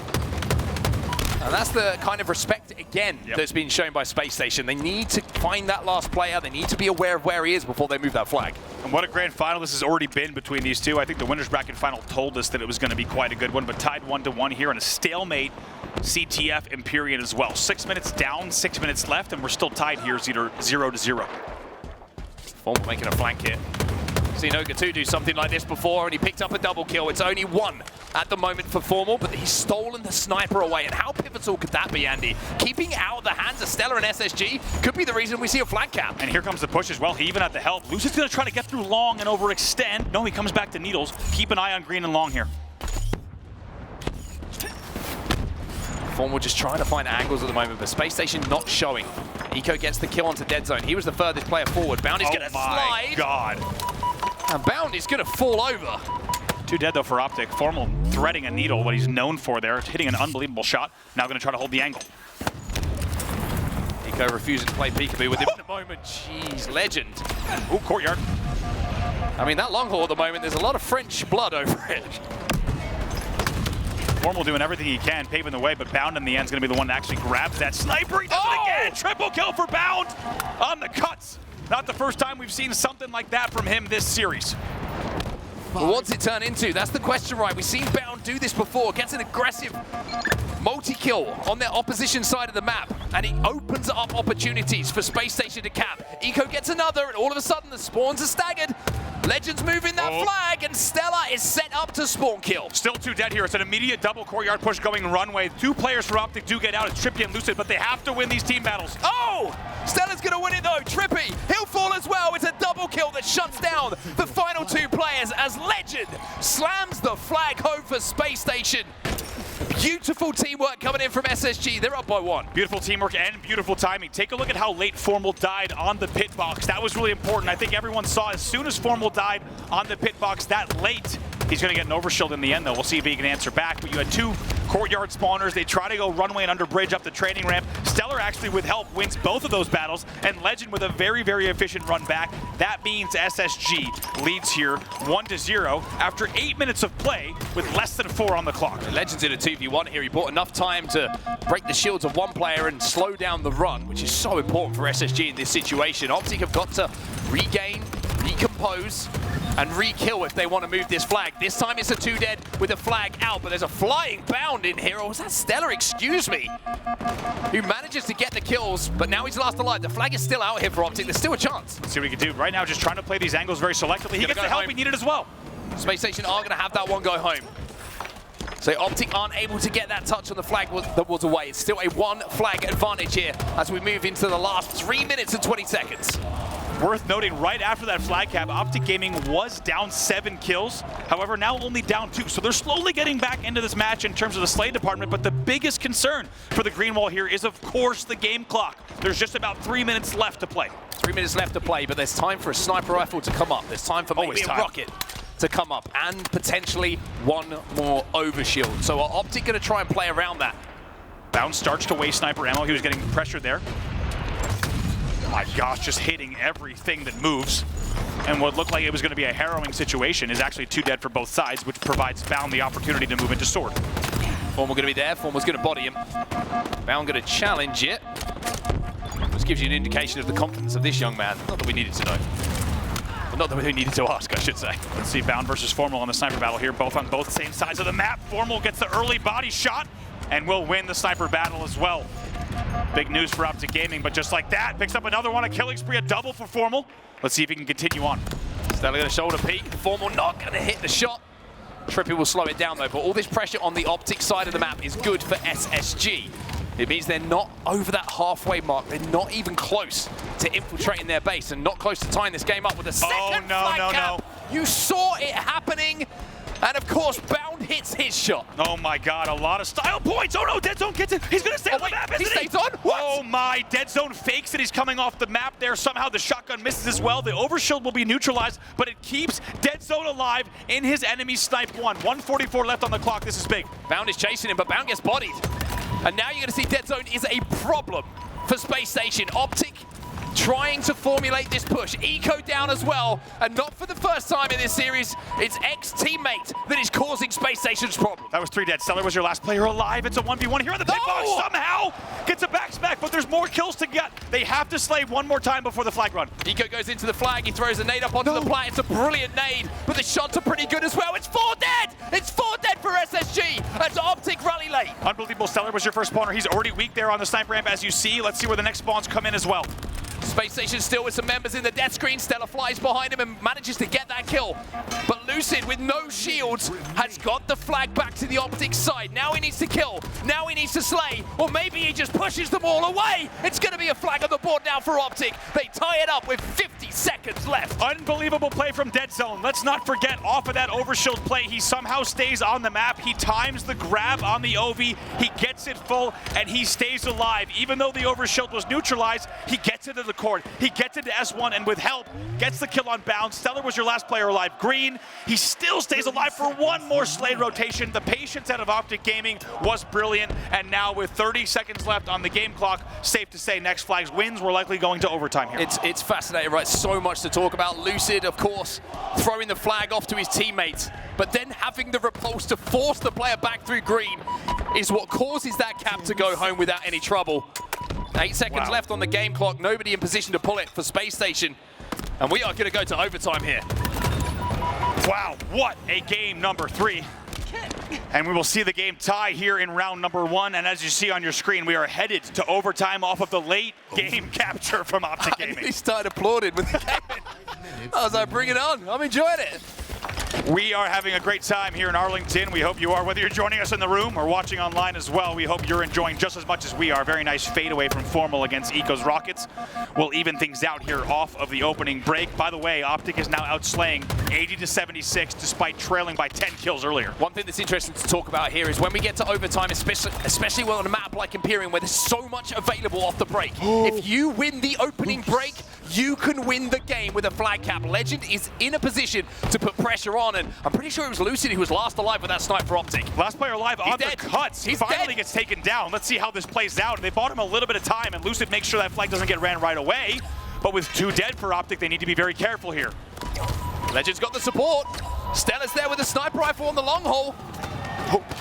And that's the kind of respect, again, that's been shown by Spacestation. They need to find that last player. They need to be aware of where he is before they move that flag. And what a grand final this has already been between these two. I think the winners bracket final told us that it was going to be quite a good one, but tied 1-1 here in a stalemate. CTF Empyrean as well. 6 minutes down, 6 minutes left, and we're still tied here 0-0. Formal making a flank here. Seen Oga2 do something like this before, and he picked up a double kill. It's only one at the moment for Formal, but he's stolen the sniper away. And how pivotal could that be, Andy? Keeping out of the hands of Stellar and SSG could be the reason we see a flag cap. And here comes the push as well. He even had the help. Lucid's going to try to get through long and overextend. No, he comes back to Needles. Keep an eye on green and long here. Formal just trying to find angles at the moment, but Spacestation not showing. Eco gets the kill onto Dead Zone. He was the furthest player forward. Bounty's going to slide. Oh my God. And Bounty's going to fall over. 2 dead though for OpTic. Formal threading a needle, what he's known for there. Hitting an unbelievable shot. Now going to try to hold the angle. Eco refusing to play peekaboo with him at the moment. Jeez, Legend. Ooh, courtyard. I mean, that long haul at the moment, there's a lot of French blood over it. Formal doing everything he can, paving the way, but Bound in the end is going to be the one that actually grabs that sniper. He does it again! Triple kill for Bound on the cuts. Not the first time we've seen something like that from him this series. Well, what's it turn into? That's the question, right? We've seen Bound do this before. Gets an aggressive multi-kill on their opposition side of the map, and he opens up opportunities for Spacestation to cap. Eco gets another, and all of a sudden the spawns are staggered. Legends moving that flag, and Stellar is set up to spawn kill. Still 2 dead here. It's an immediate double courtyard push going runway. 2 players for OpTic do get out. It's Trippy and Lucid, but they have to win these team battles. Oh! Stellar's going to win it though. Trippy, he'll fall as well. It's a double kill that shuts down the final 2 players as Legend slams the flag home for Spacestation. Beautiful teamwork coming in from SSG. They're up by 1. Beautiful teamwork and beautiful timing. Take a look at how late Formal died on the pit box. That was really important. I think everyone saw as soon as Formal died on the pit box that late, he's going to get an overshield in the end, though. We'll see if he can answer back. But you had 2 courtyard spawners. They try to go runway and under bridge up the training ramp. Stellar actually, with help, wins both of those battles. And Legend with a very, very efficient run back. That means SSG leads here 1-0 after 8 minutes of play with less than 4 on the clock. Legend's in a 2v1 here. He bought enough time to break the shields of one player and slow down the run, which is so important for SSG in this situation. OpTic have got to regain, recompose, and re-kill if they want to move this flag. This time it's a 2 dead with a flag out, but there's a flying Bound in here. Or was that Stellar, excuse me, who manages to get the kills, but now he's last alive. The flag is still out here for OpTic. There's still a chance. Let's see what he can do. Right now, just trying to play these angles very selectively. He gets the help he needed as well. Spacestation are going to have that one go home. So OpTic aren't able to get that touch on the flag that was away. It's still a 1 flag advantage here as we move into the last 3 minutes and 20 seconds. Worth noting, right after that flag cap, OpTic Gaming was down 7 kills. However, now only down 2. So they're slowly getting back into this match in terms of the slay department. But the biggest concern for the green wall here is, of course, the game clock. There's just about 3 minutes left to play. 3 minutes left to play, but there's time for a sniper rifle to come up. There's time for maybe a rocket to come up, and potentially 1 more overshield. So are OpTic going to try and play around that? Bound starts to waste sniper ammo. He was getting pressured there. My gosh, just hitting everything that moves. And what looked like it was going to be a harrowing situation is actually 2 dead for both sides, which provides Bound the opportunity to move into sword. Formal going to be there. Formal's going to body him. Bound going to challenge it. course, gives you an indication of the confidence of this young man. Not that we needed to know. Well, not that we needed to ask, I should say. Let's see Bound versus Formal on the sniper battle here, both on both same sides of the map. Formal gets the early body shot and will win the sniper battle as well. Big news for OpTic Gaming, but just like that, picks up another one, a killing spree, a double for Formal. Let's see if he can continue on. Stella going to shoulder peek. Formal not going to hit the shot. Trippy will slow it down though, but all this pressure on the OpTic side of the map is good for SSG. It means they're not over that halfway mark. They're not even close to infiltrating their base and not close to tying this game up with a second flag cap. You saw it happening. And of course, Bound hits his shot. Oh my God, a lot of style points. Oh no, Dead Zone gets it. He's gonna stay on the map, isn't he? He stays on? What? Oh my, Dead Zone fakes it. He's coming off the map there. Somehow the shotgun misses as well. The overshield will be neutralized, but it keeps Dead Zone alive in his enemy snipe one. 1:44 left on the clock. This is big. Bound is chasing him, but Bound gets bodied. And now you're gonna see Dead Zone is a problem for Spacestation. OpTic trying to formulate this push. Eco down as well, and not for the first time in this series. It's ex-teammate that is causing Spacestation's problem. That was 3 dead. Stellar was your last player alive. It's a 1v1 here on the pit box. Somehow gets a back smack, but there's more kills to get. They have to slay one more time before the flag run. Eco goes into the flag. He throws a nade up onto the plat. It's a brilliant nade, but the shots are pretty good as well. It's 4 dead. It's 4 dead for SSG as OpTic rally late. Unbelievable. Stellar was your first spawner. He's already weak there on the sniper ramp, as you see. Let's see where the next spawns come in as well. Spacestation still with some members in the death screen. Stella flies behind him and manages to get that kill. But Lucid, with no shields, has got the flag back to the OpTic side. Now he needs to kill. Now he needs to slay. Or maybe he just pushes them all away. It's going to be a flag on the board now for OpTic. They tie it up with 50 seconds left. Unbelievable play from Dead Zone. Let's not forget, off of that overshield play, he somehow stays on the map. He times the grab on the OV. He gets it full, and he stays alive. Even though the overshield was neutralized, he gets into the court. He gets into S1, and with help, gets the kill on Bound. Stellar was your last player alive. Green, he still stays alive for one more slay rotation. The patience out of OpTic Gaming was brilliant, and now with 30 seconds left on the game clock, safe to say next flag's wins. We're likely going to overtime here. It's fascinating, right? So much to talk about. Lucid, of course, throwing the flag off to his teammates, but then having the repulse to force the player back through green is what causes that cap to go home without any trouble. 8 seconds left on the game clock. Nobody in position to pull it for Spacestation. And we are going to go to overtime here. Wow, what a game number 3. And we will see the game tie here in round number 1. And as you see on your screen, we are headed to overtime off of the late game capture from OpTic Gaming. He started applauding with the game. I was like, bring it on. I'm enjoying it. We are having a great time here in Arlington. We hope you are, whether you're joining us in the room or watching online as well. We hope you're enjoying just as much as we are. Very nice fadeaway from Formal against Eco's Rockets. We'll even things out here off of the opening break. By the way, OpTic is now outslaying 80-76 despite trailing by 10 kills earlier. One thing that's interesting to talk about here is when we get to overtime, especially on a map like Empyrean where there's so much available off the break. If you win the opening break, you can win the game with a flag cap. Legend is in a position to put pressure on, and I'm pretty sure it was Lucid who was last alive with that snipe for OpTic. Last player alive on the cuts. He finally dead. gets taken down. Let's see how this plays out. They bought him a little bit of time, and Lucid makes sure that flag doesn't get ran right away. But with 2 dead for OpTic, they need to be very careful here. Legend's got the support. Stella's there with a sniper rifle on the long haul.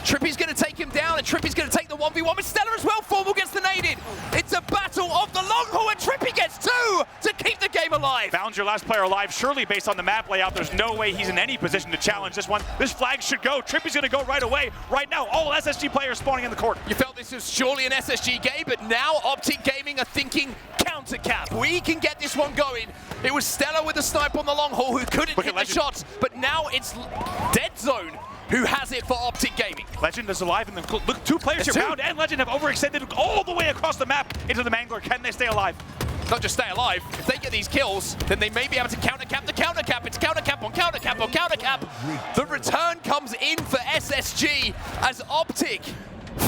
Trippy's going to take him down, and Trippy's going to take the 1v1 with Stella as well. Formal gets the nade in. It's a battle of the long haul, and Trippy gets 2 to keep the game alive. Bound's your last player alive. Surely, based on the map layout, there's no way he's in any position to challenge this one. This flag should go. Trippy's going to go right away. Right now, all SSG players spawning in the court. You felt this was surely an SSG game, but now OpTic Gaming are thinking counter cap. We can get this one going. It was Stella with the snipe on the long haul who couldn't hit the shots, but now it's Dead Zone who has it for OpTic Gaming. Legend is alive, and look, 2 players here. Bound and Legend have overextended all the way across the map into the Mangler. Can they stay alive? Not just stay alive. If they get these kills, then they may be able to counter cap the counter cap. It's counter cap on counter cap on counter cap. The return comes in for SSG as OpTic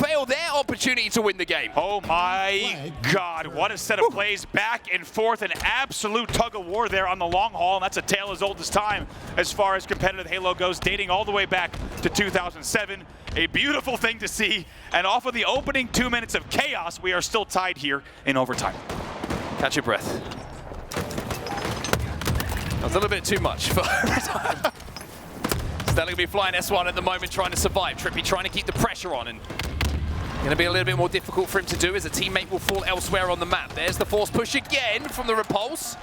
fail their opportunity to win the game. Oh my God, what a set of plays back and forth, an absolute tug of war there on the long haul, and that's a tale as old as time as far as competitive Halo goes, dating all the way back to 2007. A beautiful thing to see, and off of the opening 2 minutes of chaos, we are still tied here in overtime. Catch your breath. That was a little bit too much for overtime. Stella will be flying S1 at the moment, trying to survive. Trippy trying to keep the pressure on, and Going to be a little bit more difficult for him to do as a teammate will fall elsewhere on the map. There's the force push again from the Repulse.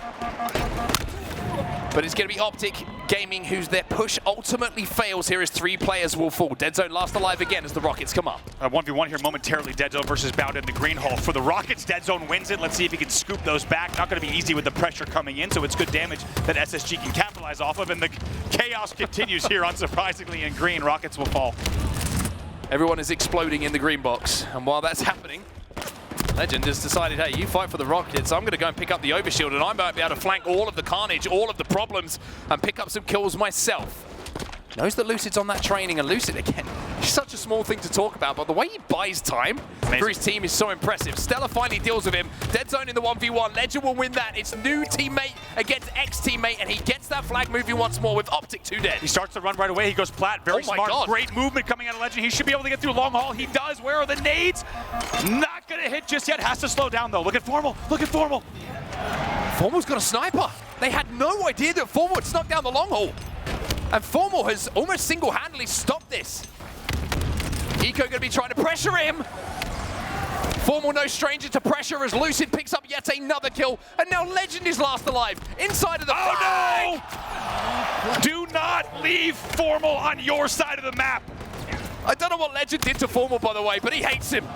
But it's going to be OpTic Gaming whose their push ultimately fails here as 3 players will fall. Deadzone last alive again as the Rockets come up. 1v1 here momentarily, Deadzone versus Bound in the green hole. For the Rockets, Deadzone wins it. Let's see if he can scoop those back. Not going to be easy with the pressure coming in, so it's good damage that SSG can capitalize off of. And the chaos continues here, unsurprisingly, in green. Rockets will fall. Everyone is exploding in the green box. And while that's happening, Legend has decided, hey, you fight for the Rockets, I'm going to go and pick up the overshield, and I might be able to flank all of the carnage, all of the problems, and pick up some kills myself. Knows that Lucid's on that training, and Lucid, again, such a small thing to talk about, but the way he buys time for his team is so impressive. Stellar finally deals with him. Deadzone in the 1v1. Legend will win that. It's new teammate against ex-teammate, and he gets that flag moving once more with OpTic 2 dead. He starts to run right away. He goes plat. Very smart. God. Great movement coming out of Legend. He should be able to get through long haul. He does. Where are the nades? Not going to hit just yet. Has to slow down, though. Look at Formal. Look at Formal. Formal's got a sniper. They had no idea that Formal had snuck down the long haul. And Formal has almost single-handedly stopped this. Eco going to be trying to pressure him. Formal no stranger to pressure as Lucid picks up yet another kill. And now Legend is last alive inside of the flag. Oh no! Do not leave Formal on your side of the map. I don't know what Legend did to Formal, by the way, but he hates him.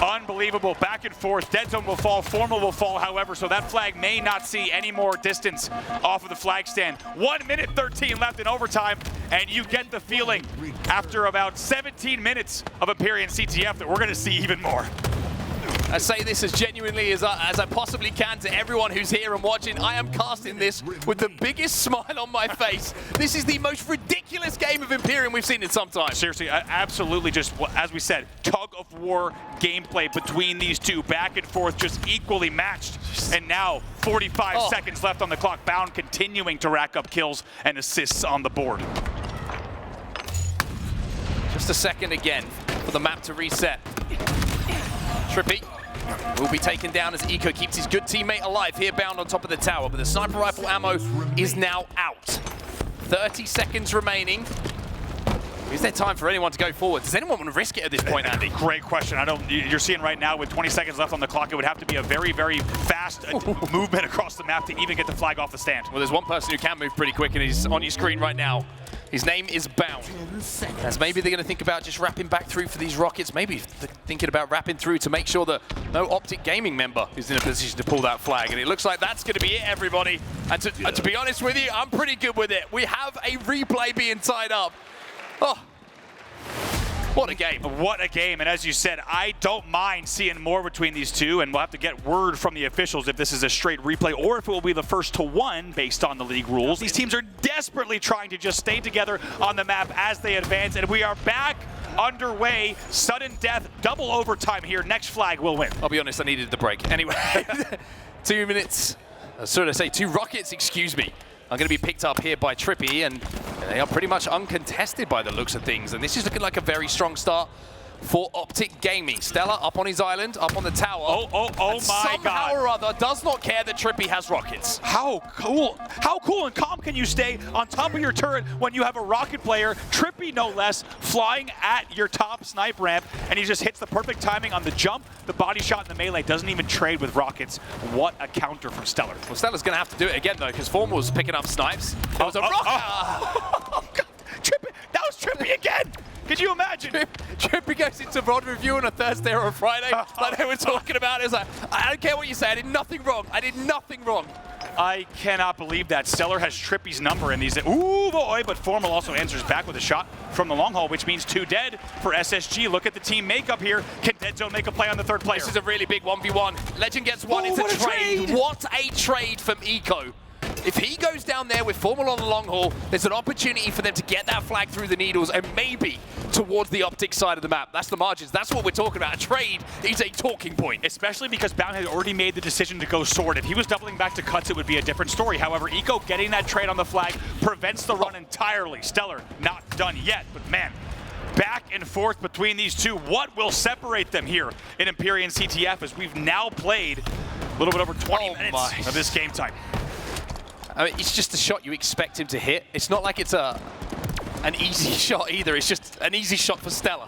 Unbelievable, back and forth. Deadzone will fall, Formal will fall, however, so that flag may not see any more distance off of the flag stand. 1 minute 13 left in overtime, and you get the feeling after about 17 minutes of Empyrean CTF that we're going to see even more. I say this as genuinely as I possibly can to everyone who's here and watching. I am casting this with the biggest smile on my face. This is the most ridiculous game of Empyrean we've seen in some time. Seriously, absolutely just, as we said, tug of war gameplay between these two, back and forth, just equally matched. And now, 45 seconds left on the clock. Bound continuing to rack up kills and assists on the board. Just a second again for the map to reset. Trippy will be taken down as Eco keeps his good teammate alive here, Bound on top of the tower, but the sniper rifle ammo is now out. 30 seconds remaining. Is there time for anyone to go forward? Does anyone want to risk it at this point, Andy? Great question. You're seeing right now with 20 seconds left on the clock, it would have to be a very, very fast movement across the map to even get the flag off the stand. Well, there's one person who can move pretty quick, and he's on your screen right now. His name is Bound. As maybe they're going to think about just wrapping back through for these Rockets. Maybe thinking about wrapping through to make sure that no OpTic Gaming member is in a position to pull that flag. And it looks like that's going to be it, everybody. And to be honest with you, I'm pretty good with it. We have a replay being tied up. Oh. What a game. What a game. And as you said, I don't mind seeing more between these two, and we'll have to get word from the officials if this is a straight replay or if it will be the first to one based on the league rules. These teams are desperately trying to just stay together on the map as they advance, and we are back underway. Sudden death, double overtime here. Next flag will win. I'll be honest, I needed the break. Anyway, 2 minutes. So to say, 2 Rockets, excuse me, are going to be picked up here by Trippy, and they are pretty much uncontested by the looks of things. And this is looking like a very strong start for OpTic Gaming. Stella up on his island, up on the tower. Oh my somehow God. or other does not care that Trippy has rockets. How cool and calm can you stay on top of your turret when you have a rocket player, Trippy no less, flying at your top snipe ramp, and he just hits the perfect timing on the jump, the body shot, and the melee. Doesn't even trade with rockets. What a counter from Stellar. Well, Stella's going to have to do it again, though, because Formal was picking up snipes. That was a rocket! Oh, God. Trippy, that was Trippy again! Could you imagine? Trippy goes into VOD review on a Thursday or a Friday, like they were talking about. It's like, I don't care what you say, I did nothing wrong. I did nothing wrong. I cannot believe that. Stellar has Trippy's number in these. Ooh, boy, but Formal also answers back with a shot from the long haul, which means 2 dead for SSG. Look at the team makeup here. Can Deadzone make a play on the third player? This is a really big 1v1. Legend gets one. It's a trade. What a trade from Eco. If he goes down there with Formal on the long haul, there's an opportunity for them to get that flag through the needles and maybe towards the OpTic side of the map. That's the margins. That's what we're talking about. A trade is a talking point. Especially because Bound had already made the decision to go sword. If he was doubling back to cuts, it would be a different story. However, Eco getting that trade on the flag prevents the run entirely. Stellar not done yet, but man, back and forth between these two. What will separate them here in Empyrean CTF as we've now played a little bit over 20 minutes of this game time? I mean, it's just a shot you expect him to hit. It's not like it's an easy shot either. It's just an easy shot for Stellar.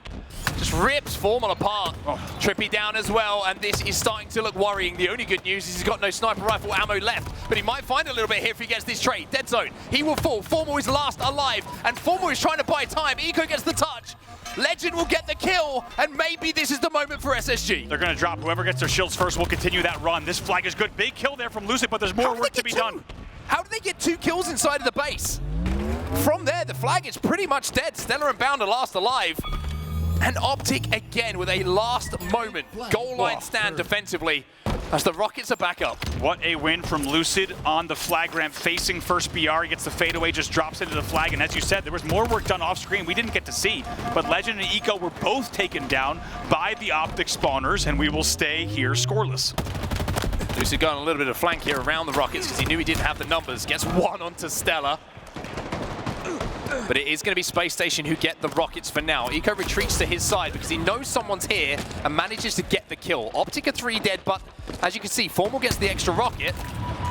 Just just rips Formal apart. Trippy down as well, and this is starting to look worrying. The only good news is he's got no sniper rifle ammo left, but he might find a little bit here if he gets this trade. Dead zone. He will fall. Formal is last alive, and Formal is trying to buy time. Eco gets the touch. Legend will get the kill, and maybe this is the moment for SSG. They're going to drop. Whoever gets their shields first will continue that run. This flag is good. Big kill there from Lucid, but there's more work to be done. How did they get 2 kills inside of the base? From there, the flag is pretty much dead. Stellar and Bound are last alive. And OpTic again with a last moment goal line stand defensively as the Rockets are back up. What a win from Lucid on the flag ramp facing first BR. He gets the fadeaway, just drops into the flag. And as you said, there was more work done off screen we didn't get to see. But Legend and Eco were both taken down by the OpTic spawners, and we will stay here scoreless. Lucid going a little bit of flank here around the Rockets because he knew he didn't have the numbers. Gets one onto Stellar. But it is going to be Spacestation who get the Rockets for now. Eco retreats to his side because he knows someone's here and manages to get the kill. OpTic are 3 dead, but as you can see, Formal gets the extra rocket.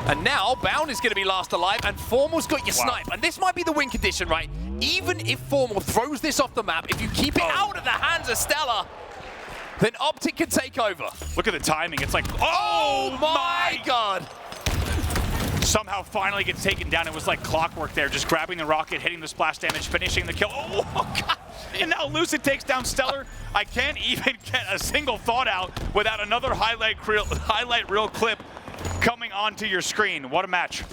And now Bound is going to be last alive, and Formal's got your snipe. And this might be the win condition, right? Even if Formal throws this off the map, if you keep it out of the hands of Stellar, then OpTic can take over. Look at the timing. It's like, oh my God. Somehow finally gets taken down. It was like clockwork there, just grabbing the rocket, hitting the splash damage, finishing the kill. Oh, God. And now Lucid takes down Stellar. I can't even get a single thought out without another highlight reel clip coming onto your screen. What a match.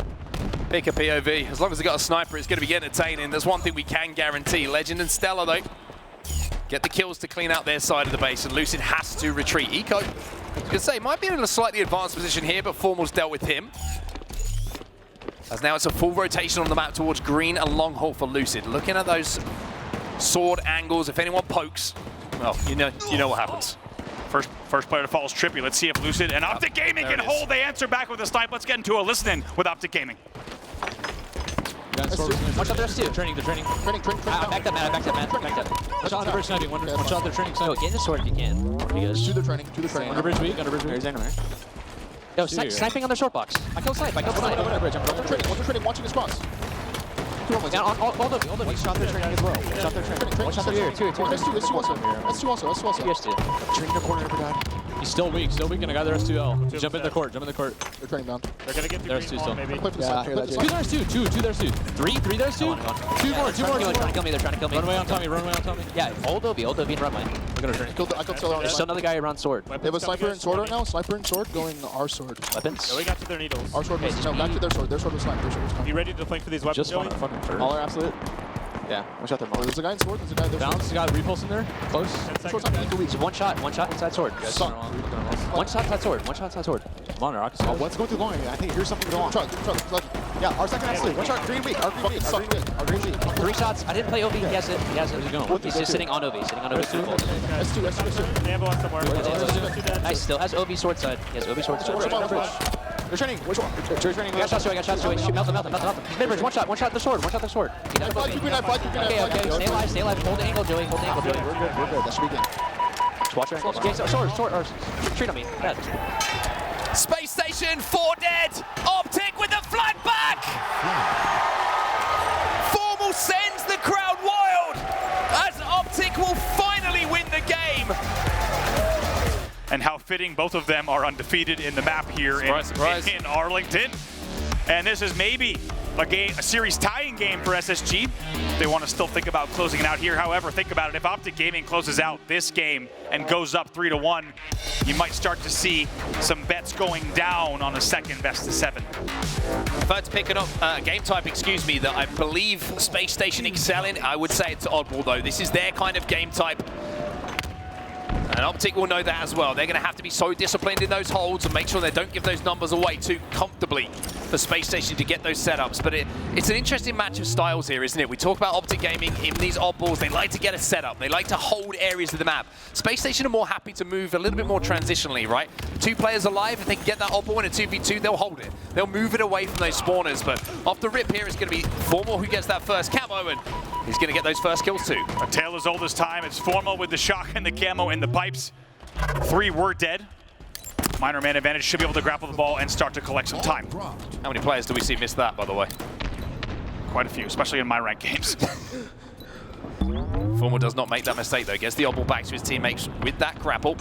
Pick a POV. As long as they got a sniper, it's going to be entertaining. There's one thing we can guarantee. Legend and Stellar, though, get the kills to clean out their side of the base, and Lucid has to retreat. Eco, I was going to say, might be in a slightly advanced position here, but Formal's dealt with him. As now it's a full rotation on the map towards green and long haul for Lucid. Looking at those sword angles, if anyone pokes, well, you know what happens. First player to fall is Trippy. Let's see if Lucid and OpTic Gaming can hold. They answer back with a snipe. Let's get into a listen with OpTic Gaming. Watch out, there's 2. Training. Back up, man. Back up. Watch out, the bridge sniping. Watch out, they're training. So get in the sword if you can. Do the training. Under bridge weak. There's anywhere. Yo, sniping on the short box. I killed snipe. I'm training, watching his spots. Down, all of you. Watch out, they're training as well. Watch out, they're here. That's two also. Yes, dude. Training the corner, never died. He's still weak, and I got the rest 2L. Jump in the court. They're training down. They're going to get there's 2 still. maybe. Yeah. 2 there's 2. 2 there's 2. 3 there's 2. 2 more. They're trying to kill me. Run away on Tommy. Yeah, old OB and run mine. We're gonna turn. I killed Stellar. There's still another guy around sword. They have a sniper and sword right now. Sniper and sword going our sword. Weapons. So we got to their needles. Our sword was back to their sword. Their sword was sniper. You ready to flank for these weapons? Just one fucking turret. Mauler, absolute. Yeah, watch out there, Mauler. There's a guy in sword. There's a guy there. Balance, you got a repulse in there. Close. Short's not going to One shot inside sword. One shot inside sword. Come on, Rockets. What's going too long? I think here's something going on. Truck. Yeah, our second absolute. One shot, green weak. Our green weak. 3 shots. I didn't play OB. He has it. Where's he going? He's just sitting on OB. S2. They have one somewhere. Nice. Still has OB sword side. He has OB sword side. They're training. Which one? They're training. I got shots. Shoot, melt him. He's mid-bridge. One shot the sword. He doesn't Okay. Stay alive. Hold the angle, Joey. We're good. That should be good. Just watch your angle. Sword. Treat on me. Bad. Spacestation, 4 dead. OpTic with the flag back. Formal sends the crowd wild as OpTic will finally win the game. And how fitting both of them are undefeated in the map here in Arlington. And this is maybe a series tying game for SSG. They want to still think about closing it out here. However, think about it. If OpTic Gaming closes out this game and goes up 3-1, you might start to see some bets going down on a second best of 7. First picking up game type, that I believe Space Station excel in. I would say it's Oddball though. This is their kind of game type. And OpTic will know that as well. They're going to have to be so disciplined in those holds and make sure they don't give those numbers away too comfortably for Space Station to get those setups. But it's an interesting match of styles here, isn't it? We talk about OpTic Gaming in these oddballs. They like to get a setup. They like to hold areas of the map. Space Station are more happy to move a little bit more transitionally, right? 2 players alive, if they can get that oddball in a 2v2, they'll hold it. They'll move it away from those spawners. But off the rip here, it's going to be Formal who gets that first camo, and he's going to get those first kills too. A tale as old as time. It's Formal with the shock and the camo and the pipes. 3 were dead. Minor man advantage, should be able to grapple the ball and start to collect some time. How many players do we see miss that, by the way? Quite a few, especially in my ranked games. Formal does not make that mistake though. Gets the Oddball back to his teammates with that grapple.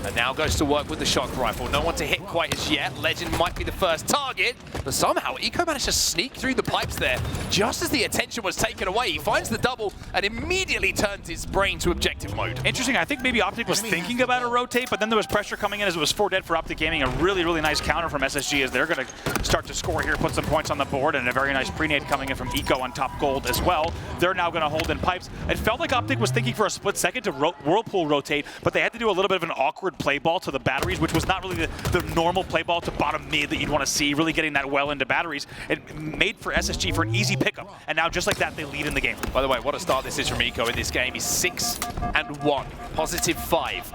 And now goes to work with the shock rifle. No one to hit quite as yet. Legend might be the first target, but somehow Eco managed to sneak through the pipes there. Just as the attention was taken away, he finds the double and immediately turns his brain to objective mode. Interesting, I think maybe OpTic was thinking about a rotate, but then there was pressure coming in as it was 4 dead for OpTic Gaming. A really, really nice counter from SSG as they're going to start to score here, put some points on the board, and a very nice pre-nade coming in from Eco on top gold as well. They're now going to hold in pipes. It felt like OpTic was thinking for a split second to Whirlpool rotate, but they had to do a little bit of an awkward play ball to the batteries, which was not really the normal play ball to bottom mid that you'd want to see, really getting that well into batteries. It made for SSG for an easy pickup, and now just like that, they lead in the game. By the way, what a start this is from Eco in this game. He's 6-1, positive 5,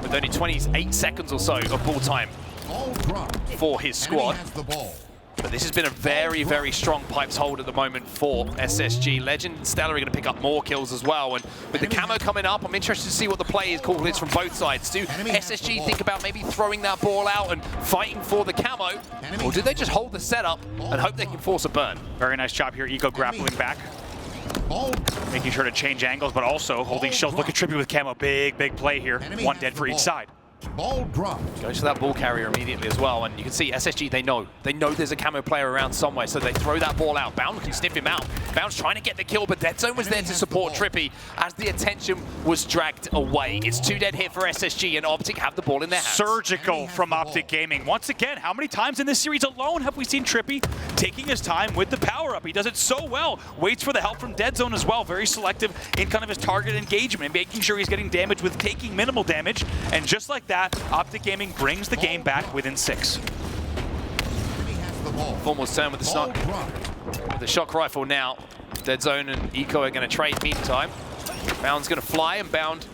with only 28 seconds or so of ball time for his squad. But this has been a very, very strong pipes hold at the moment for SSG. Legend and Stellar are going to pick up more kills as well. And with the camo coming up, I'm interested to see what the play is called is from both sides. Do SSG think about maybe throwing that ball out and fighting for the camo? Or do they just hold the setup and hope they can force a burn? Very nice job here, Eco grappling back. Making sure to change angles, but also holding shields. Look at Trippy with camo. Big, big play here. 1 dead for each side. Ball drop. Goes to that ball carrier immediately as well, and you can see SSG, they know there's a camo player around somewhere, so they throw that ball out. Bound can sniff him out. Bound's trying to get the kill, but Dead Zone was there to support Trippy as the attention was dragged away. It's 2 dead here for SSG, and OpTic have the ball in their hands. Surgical from OpTic Gaming. Once again, how many times in this series alone have we seen Trippy taking his time with the power-up? He does it so well. Waits for the help from Dead Zone as well. Very selective in kind of his target engagement, making sure he's getting damage with taking minimal damage, and just like that, OpTic Gaming brings the game back within 6. Formal's turn with the snipe. With the shock rifle now. Dead Zone and Eco are going to trade meantime. Bound's going to fly, and Bound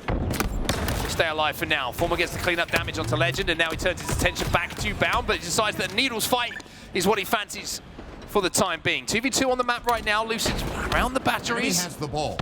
stay alive for now. Formal gets to clean up damage onto Legend, and now he turns his attention back to Bound, but he decides that Needles fight is what he fancies for the time being. 2v2 on the map right now. Lucid's around the batteries.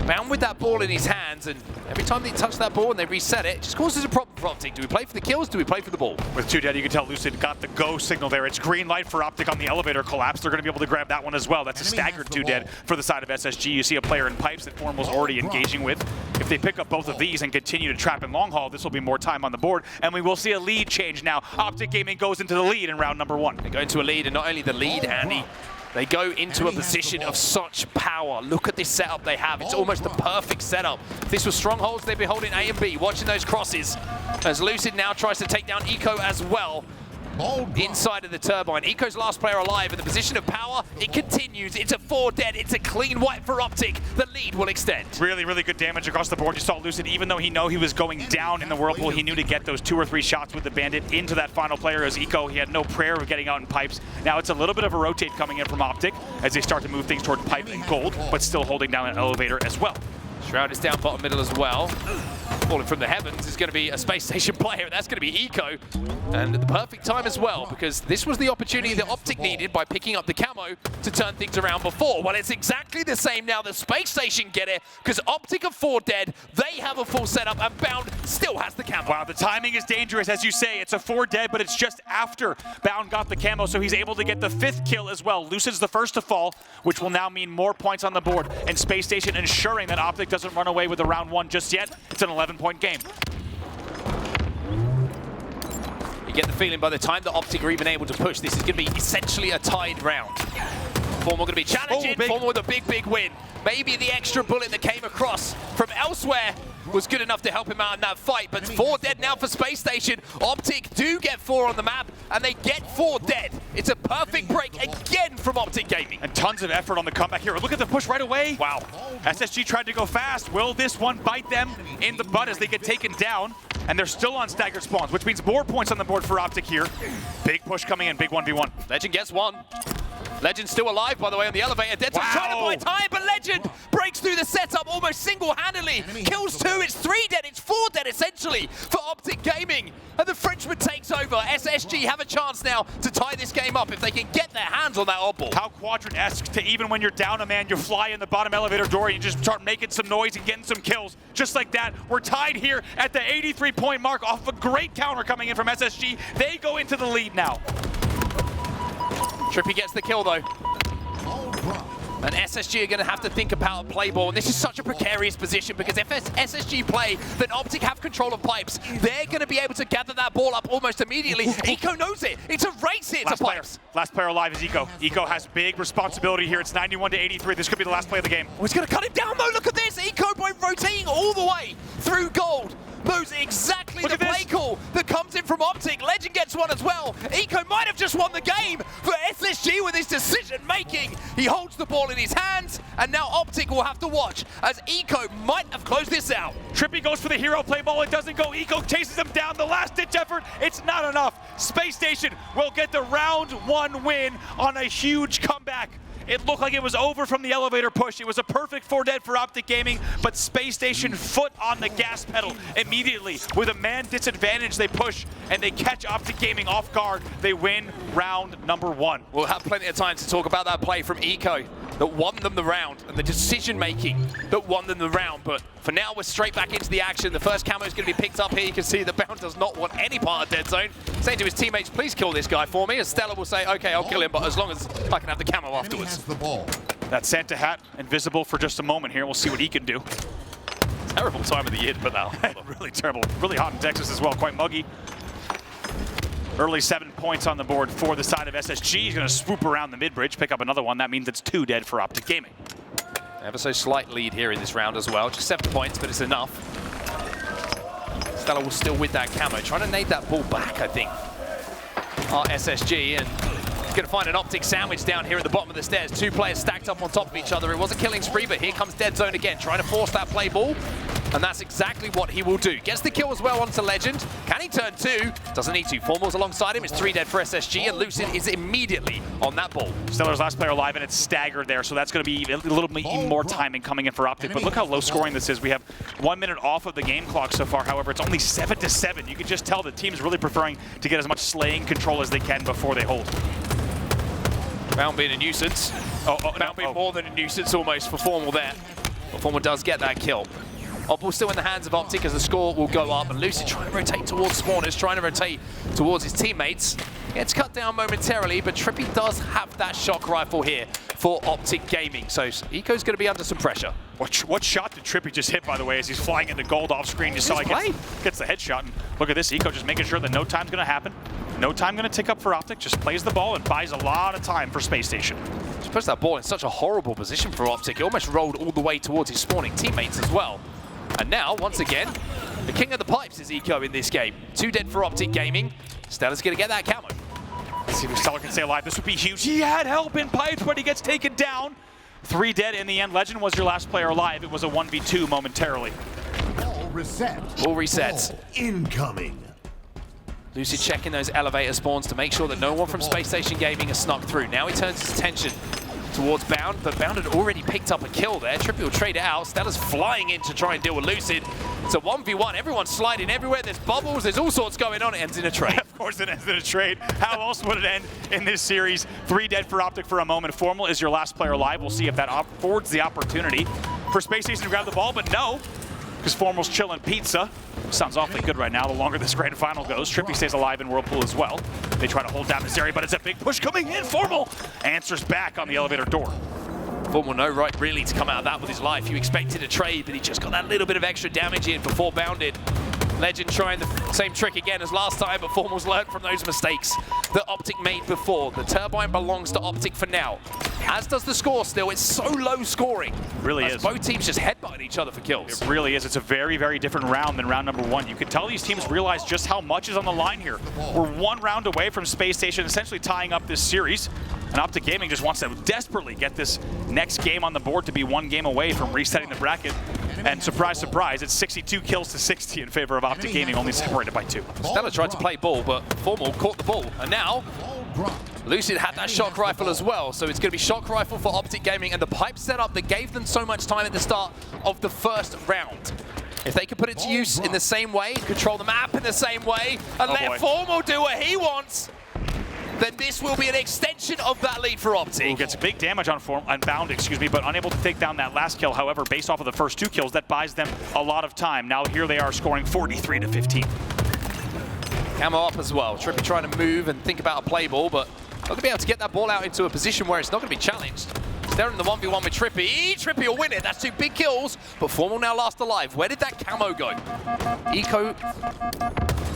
Bound with that ball in his hands, and every time they touch that ball and they reset it, it just causes a problem for OpTic. Do we play for the kills? Do we play for the ball? With 2 dead, you can tell Lucid got the go signal there. It's green light for OpTic on the elevator collapse. They're going to be able to grab that one as well. That's a staggered 2 dead for the side of SSG. You see a player in pipes that Formal's already engaging with. If they pick up both of these and continue to trap in long haul, this will be more time on the board, and we will see a lead change now. OpTic Gaming goes into the lead in round number 1. They go into a lead, and not only the lead, Andy, they go into a position of such power. Look at this setup they have. It's almost the perfect setup. If this was Strongholds, they'd be holding A and B, watching those crosses. As Lucid now tries to take down Eco as well. Inside of the turbine. Eco's last player alive in the position of power. It continues. It's a 4 dead. It's a clean wipe for OpTic. The lead will extend. Really, really good damage across the board. You saw Lucid, even though he knew he was going down in the Whirlpool, he knew to get those 2 or 3 shots with the Bandit into that final player as Eco. He had no prayer of getting out in pipes. Now it's a little bit of a rotate coming in from OpTic as they start to move things toward pipe and gold, but still holding down an elevator as well. Shroud is down bottom middle as well. Falling from the heavens is going to be a Spacestation player. That's going to be Eco. And at the perfect time as well, because this was the opportunity that OpTic needed by picking up the camo to turn things around before. Well, it's exactly the same now. The Spacestation get it, because OpTic are 4 dead. They have a full setup, and Bound still has the camo. Wow, the timing is dangerous. As you say, it's a 4 dead, but it's just after Bound got the camo, so he's able to get the 5th kill as well. Lucid's the first to fall, which will now mean more points on the board, and Spacestation ensuring that OpTic doesn't run away with a round 1 just yet. It's an 11-point game. You get the feeling by the time that OpTic are even able to push, this is going to be essentially a tied round. Formal going to be challenging. Formal with a big, big win. Maybe the extra bullet that came across from elsewhere was good enough to help him out in that fight, but 4 dead now for Spacestation. OpTic do get 4 on the map, and they get 4 dead. It's a perfect break again from OpTic Gaming. And tons of effort on the comeback here. Look at the push right away. Wow. SSG tried to go fast. Will this one bite them in the butt as they get taken down? And they're still on staggered spawns, which means more points on the board for OpTic here. Big push coming in, big 1v1. Legend gets 1. Legend's still alive, by the way, on the elevator. Dead Zone's trying to buy time, but Legend breaks through the setup almost single-handedly. Kills 2, it's 3 dead, it's 4 dead, essentially, for OpTic Gaming. And the Frenchman takes over. SSG have a chance now to tie this game up if they can get their hands on that Oddball. How Quadrant-esque to even when you're down a man, you fly in the bottom elevator door and you just start making some noise and getting some kills. Just like that, we're tied here at the 83-point mark off a great counter coming in from SSG. They go into the lead now. Trippy gets the kill, though. And SSG are going to have to think about a play ball. And this is such a precarious position because if SSG play, then OpTic have control of pipes. They're going to be able to gather that ball up almost immediately. Eco knows it. It's a race here to pipes. Last player alive is Eco. Eco has big responsibility here. It's 91 to 83. This could be the last play of the game. Oh, he's going to cut him down though. Look at this. Eco by rotating all the way through gold. Knows exactly the play call that comes in from OpTic. Legend gets one as well. Eco might have just won the game for SSG with his decision making. He holds the ball in his hands, and now OpTic will have to watch as Eco might have closed this out. Trippy goes for the hero play ball. It doesn't go. Eco chases him down. The last ditch effort. It's not enough. Spacestation will get the round 1 win on a huge comeback. It looked like it was over from the elevator push. It was a perfect 4 dead for OpTic Gaming, but Spacestation foot on the gas pedal immediately. With a man disadvantage, they push and they catch OpTic Gaming off guard. They win round number 1. We'll have plenty of time to talk about that play from Eco that won them the round and the decision making that won them the round. But for now, we're straight back into the action. The first camo is going to be picked up here. You can see the Bound does not want any part of Dead Zone. Saying to his teammates, please kill this guy for me. As Stella will say, okay, I'll kill him, but as long as I can have the camo afterwards. The ball. That Santa hat invisible for just a moment here. We'll see what he can do. Terrible time of the year to put that on. Really terrible. Really hot in Texas as well. Quite muggy. Early 7 points on the board for the side of SSG. He's going to swoop around the mid-bridge, pick up another one. That means it's 2 dead for OpTic Gaming. Ever so slight lead here in this round as well. Just 7 points, but it's enough. Stella will still with that camo. Trying to nade that ball back, I think. SSG, and he's going to find an OpTic sandwich down here at the bottom of the stairs. 2 players stacked up on top of each other. It was a killing spree, but here comes Dead Zone again, trying to force that play ball. And that's exactly what he will do. Gets the kill as well onto Legend. Can he turn 2? Doesn't need to. Formal's alongside him. It's 3 dead for SSG, and Lucid is immediately on that ball. Stellar's last player alive, and it's staggered there, so that's going to be a little bit more timing coming in for OpTic. But look how low scoring this is. We have 1 minute off of the game clock so far. However, it's only 7-7. You can just tell the team's really preferring to get as much slaying control as they can before they hold. Bound being a nuisance. Bound being more than a nuisance almost for Formal there. But Formal does get that kill. Oddball still in the hands of OpTic as the score will go up, and Lucid trying to rotate towards spawners, trying to rotate towards his teammates. Gets cut down momentarily, but Trippy does have that shock rifle here for OpTic Gaming, so Eco's going to be under some pressure. What shot did Trippy just hit, by the way, as he's flying into gold off screen? You saw he gets the headshot, and look at this, Eco just making sure that no time's going to happen. No time going to tick up for OpTic, just plays the ball and buys a lot of time for Spacestation. Just puts that ball in such a horrible position for OpTic. He almost rolled all the way towards his spawning teammates as well. And now, once again, the king of the pipes is Eco in this game. 2 dead for OpTic Gaming. Stella's going to get that camo. Let's see if Stellar can stay alive. This would be huge. He had help in pipes, but he gets taken down. 3 dead in the end. Legend was your last player alive. It was a 1v2 momentarily. Ball reset. Ball resets. Ball incoming. Lucid checking those elevator spawns to make sure that no one from Spacestation Gaming has snuck through. Now he turns his attention towards Bound, but Bound had already picked up a kill there. Trippy will trade it out. Stella's flying in to try and deal with Lucid. It's a 1v1. Everyone's sliding everywhere. There's bubbles. There's all sorts going on. It ends in a trade. Of course it ends in a trade. How else would it end in this series? 3 dead for OpTic for a moment. Formal is your last player alive. We'll see if that affords the opportunity for Spacestation to grab the ball, but no, because Formal's chilling pizza. Sounds awfully good right now, the longer this grand final goes. Trippy stays alive in Whirlpool as well. They try to hold down this area, but it's a big push coming in. Formal answers back on the elevator door. Formal no right really to come out of that with his life. You expected a trade, but he just got that little bit of extra damage in before Bounded. Legend trying the same trick again as last time, but Formal's learned from those mistakes that OpTic made before. The turbine belongs to OpTic for now, as does the score still. It's so low scoring. Really is. Both teams just headbutting each other for kills. It really is. It's a very, very different round than round number 1. You can tell these teams realize just how much is on the line here. We're 1 round away from Spacestation essentially tying up this series. And OpTic Gaming just wants to desperately get this next game on the board to be 1 game away from resetting the bracket. And surprise, surprise, it's 62 kills to 60 in favor of OpTic Gaming, only separated by 2. Stella tried to play ball, but Formal caught the ball. And now, Lucid had that shock rifle as well, so it's going to be shock rifle for OpTic Gaming, and the pipe setup that gave them so much time at the start of the first round. If they could put it to use in the same way, control the map in the same way, and let Formal do what he wants, then this will be an extension of that lead for OpTic. Gets big damage on Bound, but unable to take down that last kill. However, based off of the first 2 kills, that buys them a lot of time. Now here they are scoring 43 to 15. Camo up as well. Trippy trying to move and think about a play ball, but not going to be able to get that ball out into a position where it's not going to be challenged. They're in the 1v1 with Trippy. Trippy will win it. That's 2 big kills, but Formal now last alive. Where did that camo go? Eco,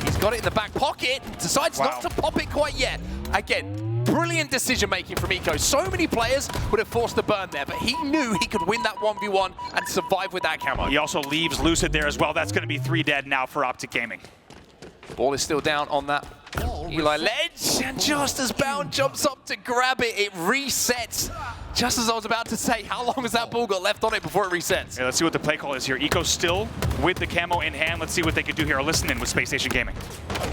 he's got it in the back pocket. Decides not to pop it quite yet. Again, brilliant decision making from Eco. So many players would have forced the burn there, but he knew he could win that 1v1 and survive with that camo. He also leaves Lucid there as well. That's going to be 3 dead now for OpTic Gaming. Ball is still down on that Eli ledge, and just as Bound jumps up to grab it, it resets. Just as I was about to say, how long has that ball got left on it before it resets? Yeah, let's see what the play call is here. Eco still with the camo in hand. Let's see what they could do here. Listen in with Spacestation Gaming.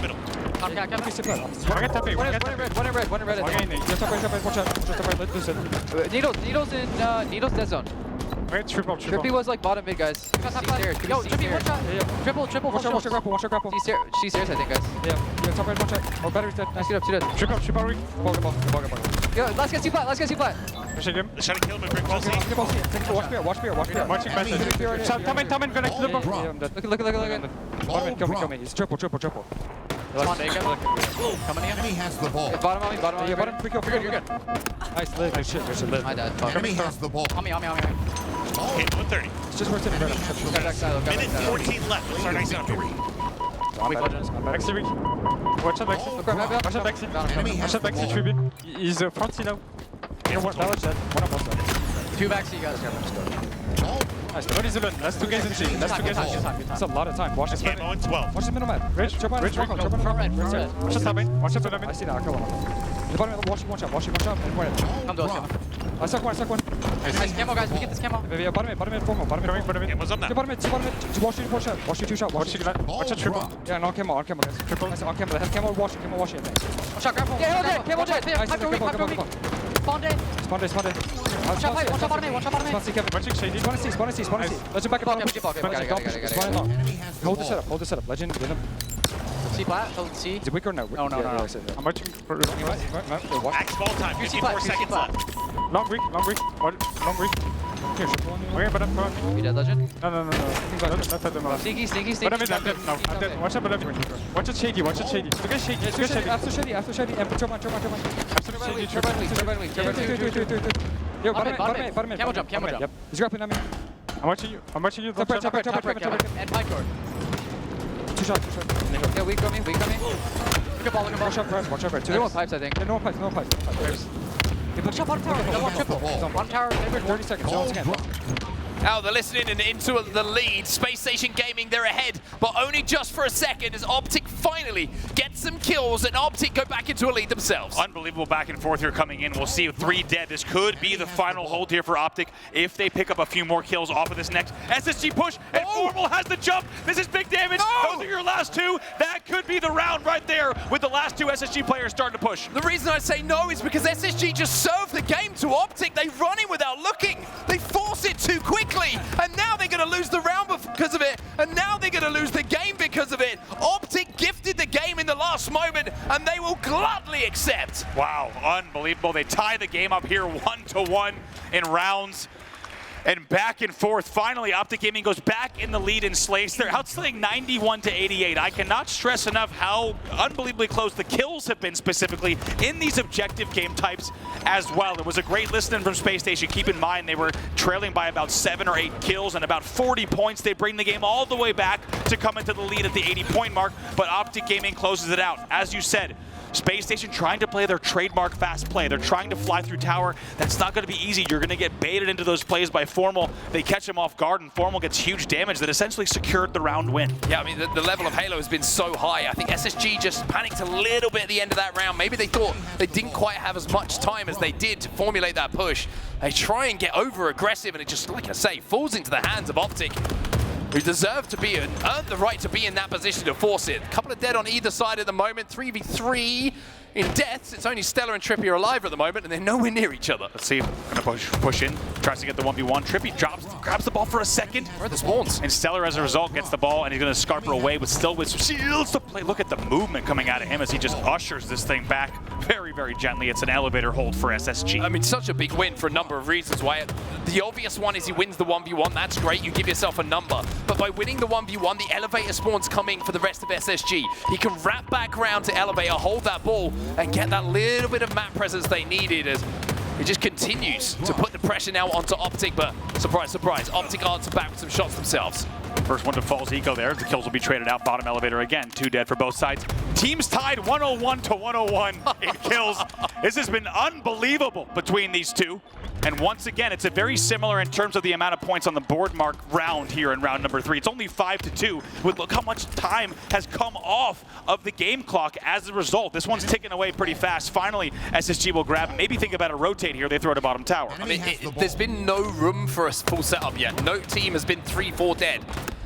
Middle. One in red. Needles dead zone. Wait, triple. Trippy was like bottom mid, guys. Yo, Trippy, one shot. Triple. Watch your grapple. She stairs, I think, guys. Yeah, top right, one shot. Oh, battery's dead. Nice, get up, 2 dead. Triple ring. Ball. Yo, let's get C flat. Pushing him. They're trying to kill him and bring ball C. Watch beer. Watching message. Come in, go next to the ball. Ball Look. Kill me. He's triple. Enemy has the ball. Bottom on me. Yeah, bottom, quick kill. You're good. Nice live. Nice shit. My dad. Fuck. Enemy has the ball. On me. Hit 130. It's just worth it. Minute 14 left. Start nice on. Backseat. Watch out, backseat. Enemy has the ball. Backseat. He's front C now. You know what? That was dead. One of us. 2 back, so you guys. Nice. Nobody's even. Let's 2 guys in C. That's a lot of time. Watch this. Camo in 12. Watch the middle man. Rich, jump on. Front red. Watch the top in. Watch the top in. I see that. Kill him. The bottom. Watch out. And where? Come to us, Camo. I suck one. Nice camo, guys. We get this camo. Yeah, bottom mid, formal. Bottom mid. Camo's up now. Bottom mid. Watch you 2 shot. Watch a triple. Yeah, no camo, guys. Triple. Nice, on camo. Camo, watch it. Watch out, grab. Yeah, camo dead. Hyper weak. Spawn dead. Spawn. Watch out bottom A. Spawn C, Kevin. Watching shady. Spawn C. Let's back it up. Got it. Hold the setup. Legend, win him. C flat, hold C. Is it weak or no? No. I'm watching. Max ball time. 54 seconds left. Long break. Here, where? But I'm You dead, Legend? No. Sneaky. But I'm dead. Watch out, but watch it shady. Look at shady. After shady. And turn on. Turban weak. Yo, bottom mid. Camo jump. Yep. He's grappling on me. I'm watching you. Top right. And pipe door. 2 shots. Yeah, weak on me. Look at ball. Watch out, press. No one pipes, I think. No pipes. Push up bottom tower. No one triple. One tower. 30 seconds. Once again. Now they're listening and into the lead. Spacestation Gaming, they're ahead, but only just for a second as OpTic finally gets some kills and OpTic go back into a lead themselves. Unbelievable back and forth here coming in. We'll see 3 dead. This could be the final hold here for OpTic if they pick up a few more kills off of this next SSG push. And Formal has the jump. This is big damage. Those are your last 2. That could be the round right there with the last 2 SSG players starting to push. The reason I say no is because SSG just served the game to OpTic. They run in without looking. They force it too quickly. And now they're going to lose the round because of it. And now they're going to lose the game because of it. OpTic gifted the game in the last moment, and they will gladly accept. Wow, unbelievable. They tie the game up here 1-1 in rounds. And back and forth. Finally, OpTic Gaming goes back in the lead in Slays. They're outslaying 91-88. I cannot stress enough how unbelievably close the kills have been specifically in these objective game types as well. It was a great listening from Spacestation. Keep in mind they were trailing by about 7 or 8 kills and about 40 points. They bring the game all the way back to come into the lead at the 80-point mark, but OpTic Gaming closes it out. As you said, Spacestation trying to play their trademark fast play. They're trying to fly through tower. That's not going to be easy. You're going to get baited into those plays by Formal. They catch him off guard, and Formal gets huge damage that essentially secured the round win. Yeah, I mean, the level of Halo has been so high. I think SSG just panicked a little bit at the end of that round. Maybe they thought they didn't quite have as much time as they did to formulate that push. They try and get over aggressive, and it just, like I say, falls into the hands of OpTic, who deserve to be and earned the right to be in that position to force it. A couple of dead on either side at the moment. 3v3 in deaths. It's only Stellar and Trippy are alive at the moment, and they're nowhere near each other. Let's see. Gonna push in. Tries to get the 1v1. Trippy grabs the ball for a second. Where are the spawns? And Stellar, as a result, gets the ball, and he's gonna scarper away, but still with shields to play. Look at the movement coming out of him as he just ushers this thing back very, very gently. It's an elevator hold for SSG. I mean, such a big win for a number of reasons. Why the obvious one is he wins the 1v1. That's great. You give yourself a number. But by winning the 1v1, the elevator spawns coming for the rest of SSG. He can wrap back around to elevator, hold that ball, and get that little bit of map presence they needed as He just continues to put the pressure now onto OpTic, but surprise, surprise, OpTic answer back with some shots themselves. First one to falls Eco there. The kills will be traded out. Bottom elevator again. 2 dead for both sides. Teams tied 101 to 101 in kills. This has been unbelievable between these two. And once again, it's a very similar in terms of the amount of points on the board mark round here in round number 3. It's only 5-2. But look how much time has come off of the game clock as a result. This one's ticking away pretty fast. Finally, SSG will grab it. Maybe think about a rotate here. They throw to bottom tower. I mean, there's been no room for a full setup yet. No team has been 3-4 dead.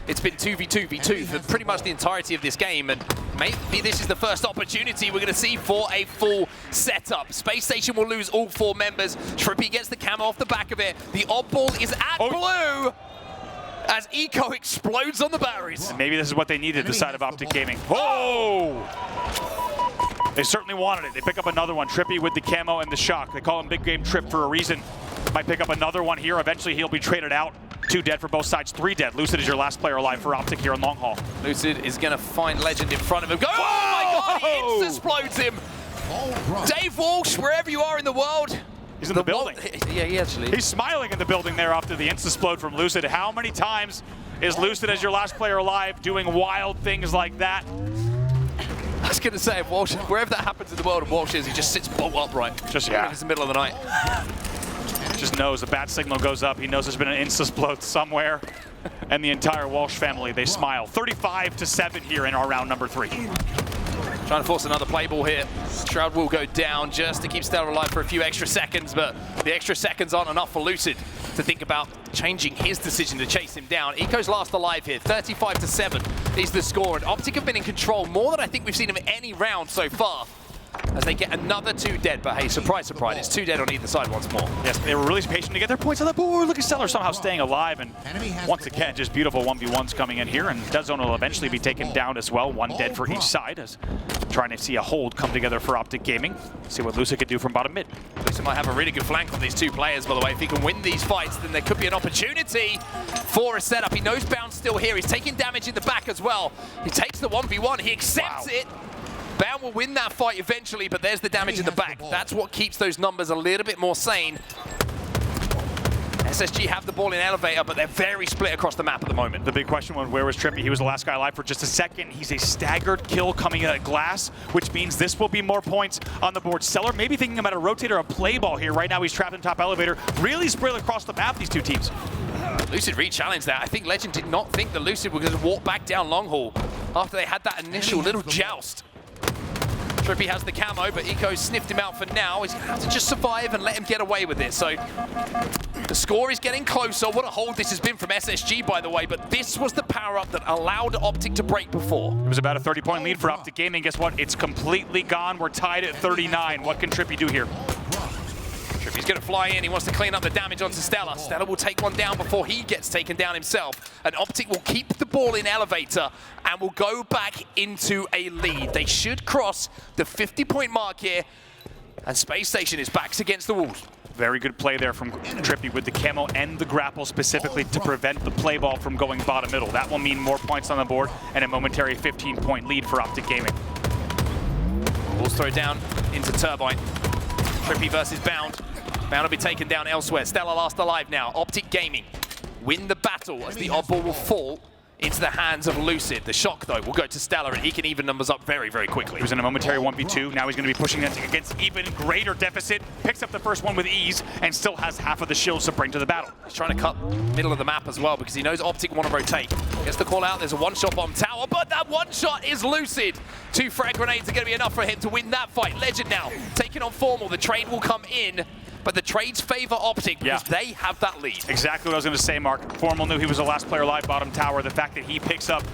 It's been 2v2v2 for pretty much the entirety of this game, and maybe this is the first opportunity we're going to see for a full setup. Spacestation will lose all 4 members. Trippy gets the camo off the back of it. The Oddball is at blue as Eco explodes on the batteries. And maybe this is what they needed, the side of OpTic Gaming. Whoa! They certainly wanted it. They pick up another one. Trippy with the camo and the shock. They call him Big Game Trip for a reason. Might pick up another one here. Eventually he'll be traded out. 2 dead for both sides, 3 dead. Lucid is your last player alive for OpTic here in long haul. Lucid is going to find Legend in front of him. Go! Oh my god, he insta-explodes him! Dave Walsh, wherever you are in the world. He's in the building. Yeah, he actually. He's smiling in the building there after the insta-explode from Lucid. How many times is Lucid as your last player alive doing wild things like that? I was going to say, if Walsh, wherever that happens in the world of Walsh is, he just sits bolt upright. Just, yeah. It's the middle of the night. Just knows a bat signal goes up. He knows there's been an insta-explode somewhere. And the entire Walsh family, they smile. 35-7 here in our round number 3. Trying to force another play ball here. Shroud will go down just to keep Stellar alive for a few extra seconds, but the extra seconds aren't enough for Lucid to think about changing his decision to chase him down. Eco's last alive here. 35-7 is the score, and OpTic have been in control more than I think we've seen him any round so far, as they get another 2 dead. But hey, surprise, surprise, it's 2 dead on either side once more. Yes, they were really patient to get their points on the board. Look at Stellar somehow staying alive, and once again, just beautiful 1v1s coming in here, and Dead Zone will eventually be taken down as well. 1 dead for each side, as trying to see a hold come together for OpTic Gaming. See what Lucid could do from bottom mid. Lucid might have a really good flank on these 2 players, by the way. If he can win these fights, then there could be an opportunity for a setup. He knows Bound's still here. He's taking damage in the back as well. He takes the 1v1. He accepts it. Bound will win that fight eventually, but there's the damage in the back. That's what keeps those numbers a little bit more sane. SSG have the ball in elevator, but they're very split across the map at the moment. The big question was, where was Trippy? He was the last guy alive for just a second. He's a staggered kill coming at glass, which means this will be more points on the board. Stellar maybe thinking about a rotate or a play ball here. Right now he's trapped in top elevator. Really spread across the map, these 2 teams. Lucid re-challenged that. I think Legend did not think that Lucid was going to walk back down long haul after they had that initial little joust. Trippy has the camo, but Eco sniffed him out for now. He's going to have to just survive and let him get away with it. So the score is getting closer. What a hold this has been from SSG, by the way, but this was the power-up that allowed OpTic to break before. It was about a 30-point lead for OpTic Gaming. Guess what? It's completely gone. We're tied at 39. What can Trippy do here? Trippy's going to fly in. He wants to clean up the damage onto Stellar. Stellar will take one down before he gets taken down himself. And OpTic will keep the ball in elevator and will go back into a lead. They should cross the 50-point mark here. And Spacestation is backs against the walls. Very good play there from Trippy with the camo and the grapple specifically to prevent the play ball from going bottom middle. That will mean more points on the board and a momentary 15-point lead for OpTic Gaming. Balls throw down into Turbine. Trippy versus Bound. Bound will be taken down elsewhere. Stellar last alive now. OpTic Gaming win the battle as the Oddball will fall into the hands of Lucid. The shock, though, will go to Stellar, and he can even numbers up very, very quickly. He was in a momentary 1v2. Now he's going to be pushing that against even greater deficit. Picks up the first one with ease, and still has half of the shields to bring to the battle. He's trying to cut middle of the map as well, because he knows OpTic want to rotate. Gets the call out. There's a one-shot bomb tower, but that one shot is Lucid. 2 frag grenades are going to be enough for him to win that fight. Legend now taking on Formal. The trade will come in, but the trades favor OpTic because they have that lead. Exactly what I was going to say, Mark. Formal knew he was the last player alive bottom tower. The fact that he picks up